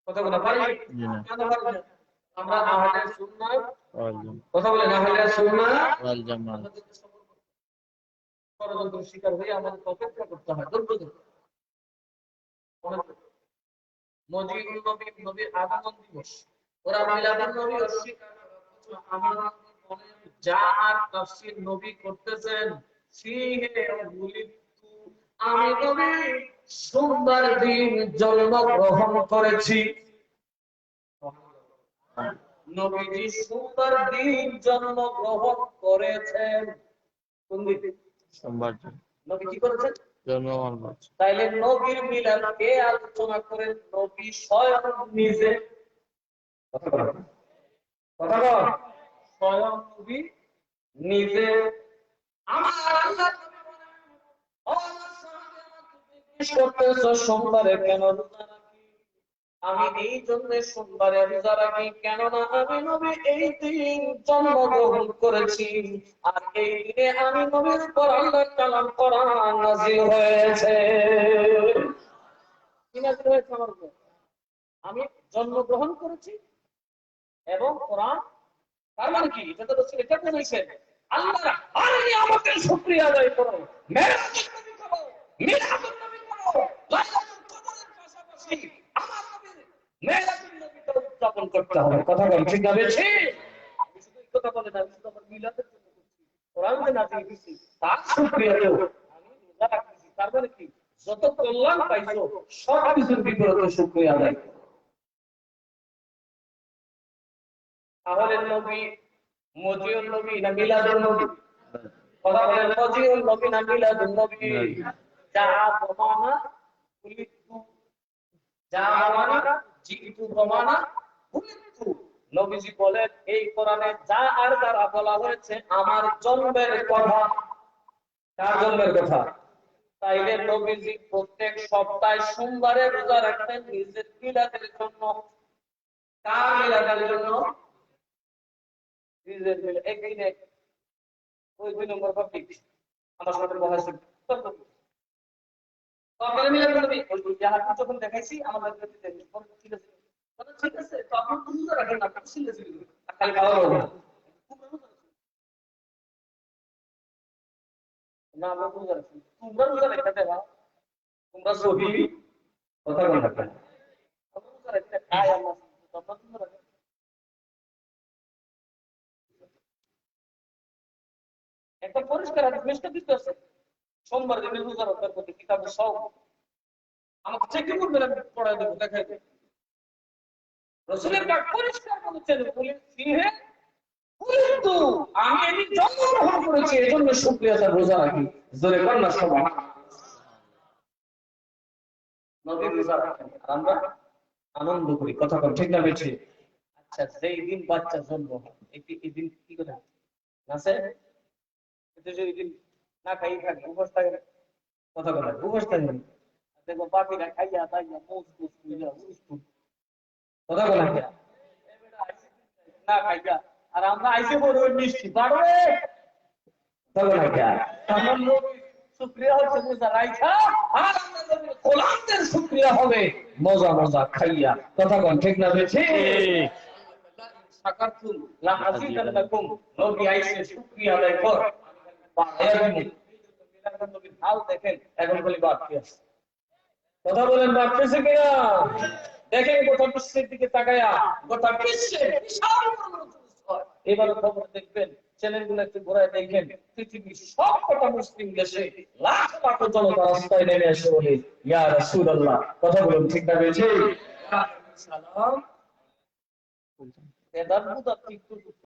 কথা বলা পারি কেন পারি না? আমরা আহলে সুন্নাত ওয়াল জামাত, কথা বলেন আহলে সুন্নাত ওয়াল জামাত, ষড়যন্ত্র শিকার হয়ে আমাদের অপেক্ষা করতে হয়। মজিদুন নবী, নবীর আগমন দিবস, ওরা মিলাদুন নবী অস্বীকার করে, আমার বলেন যা আর তাফসীর নবী করতেছেন, ফিহে উলিদতু, আমি নবী সোমবার দিন জন্মগ্রহণ করেছি। নবীজি সোমবার দিন জন্মগ্রহণ করেছেন, কোন দিন? সোমবার দিন নবী কি করেছেন? জন্মগ্রহণ করেছেন। তাইলে নবীর মিলাদ কে আলোচনা করেন? নবী স্বয়ং নিজে, কথা বল স্বয়ং নবী নিজে। আমার আল্লাহ নবী বলেন, ও আমার সাহাবী, আমাকে জিজ্ঞেস করতেছো সোমবারে কেন রোজা রাখি? আমি এই জন্য সোমবারে রোজা রাখি, কেননা আমি নবী এই দিন জন্মগ্রহণ করেছি, আর এই দিনে আমি নবীর উপর আল্লাহর কালাম কোরআন নাযিল হয়েছে। কি নাযিল হয়েছে আমার উপর? আমি জন্মগ্রহণ করেছি এবং কোরআন, তার মানে কি? এটা তো রাসূল এটা বলেছেন, আল্লাহর আর নিয়ামতের শুকরিয়া আদায় করো, মেরাজের নবী করো, মিলাদুন নবী করো, লাইলাতুল কদরের পাশাপাশি আমার নবীর মেরাজের নবীকে উদযাপন করতে হবে। কথা বল ঠিক না বেশি? আমি শুধু এই কথা বলে না, আমি শুধু আমার মিলাদের জন্য করছি, কোরআন যে নাযিল হয়েছে তার শুকরিয়া দেও, আমি রোজা রাখতেছি, তার মানে কি? যত কল্যাণ পাইছো সব কিছুর বিপরীতে শুকরিয়া আদায় করো। তাহলে নবী মজিউন নবী না মিলাদুন নবী? কথা বলেন মজিউন নবী না মিলাদুন নবী? যা প্রমাণা উলিতু, যা প্রমাণা জিতু প্রমাণা উলিতু। নবীজি বলেন এই কোরআনে যা আর দ্বারা বলা হয়েছে আমার জন্মের কথা। কার জন্মের কথা? তাইলে নবীজি প্রত্যেক সপ্তাহে সোমবারে রোজা রাখতেন নিজের মিলাদের জন্য। কার মিলাদের জন্য? একদিনে ওই 2 নম্বর পাবলিক আমার সাথে বহাইছে তখন মিলে বলবি ওই জাহাজ যখন দেখাইছি আমাদের কাছে ঠিক আছে ঠিক আছে তো আপনি বুঝতে রাখেন না বুঝতে খালি খাওয়া হবে না আমরা বুঝতে রাখছি তোমরা বুঝতে রাখতে দেবা তোমরা সহি কথা বল রাখবেন আমরা বুঝতে রাখতে খাই আমরা তোমরা বুঝতে রাখেন একটা পরিষ্কার হাদিস মিষ্টি দিতে আছে সোমবার দিন রোজা রাখার প্রতি কিতাবে সব আমাকে চেক করবেন আমি পড়ায় দেবো দেখাই দেবো রাসূলের পাক পরিষ্কার বলেছেন বলে ফিহে কিন্তু আমি এদিন জন্মগ্রহণ করেছি এজন্য শুকরিয়া তার রোজা রাখি জোরে কন্যা সভা নবীর রোজা রাখেন আর আমরা আনন্দ করি কথা বল ঠিক না বেশি আচ্ছা যেই দিন বাচ্চা জন্ম হয় এই দিন কি কথা আছে যদি দিন না খাই থাকে উপোস থাকে কথা বলা উপোস থাকে দেখো বাকিরা খাইয়া তাইয়া মুখ মুখ মিলা কথা বলা না খাইয়া আর আমরা আইসে বড় মিষ্টি বাড়বে কথা বলা আমার লোক শুকরিয়া হচ্ছে রোজা রাখা আর আমরা গোলামদের শুকরিয়া হবে মজা মজা খাইয়া কথা বল ঠিক না বেশি সাকাতুল লা হাসিদাল্লাকুম নবী আইসে শুকরিয়া আদায় কর হাল দেখেন এখন বলি বাড়তে আছে কথা বলেন বাড়তেছে কিনা দেখেন গোটা বিশ্বের দিকে তাকায়া গোটা বিশ্বে বিশাল এবার খবর দেখবেন চ্যানেল গুলো একটু ঘোরায় দেখেন পৃথিবীর সব কটা মুসলিম দেশে লাখ লাখ জনতা রাস্তায় নেমে এসে বলে ইয়া রাসূলুল্লাহ কথা বলুন ঠিক না বেশি সালাম এদার বুদা ঠিক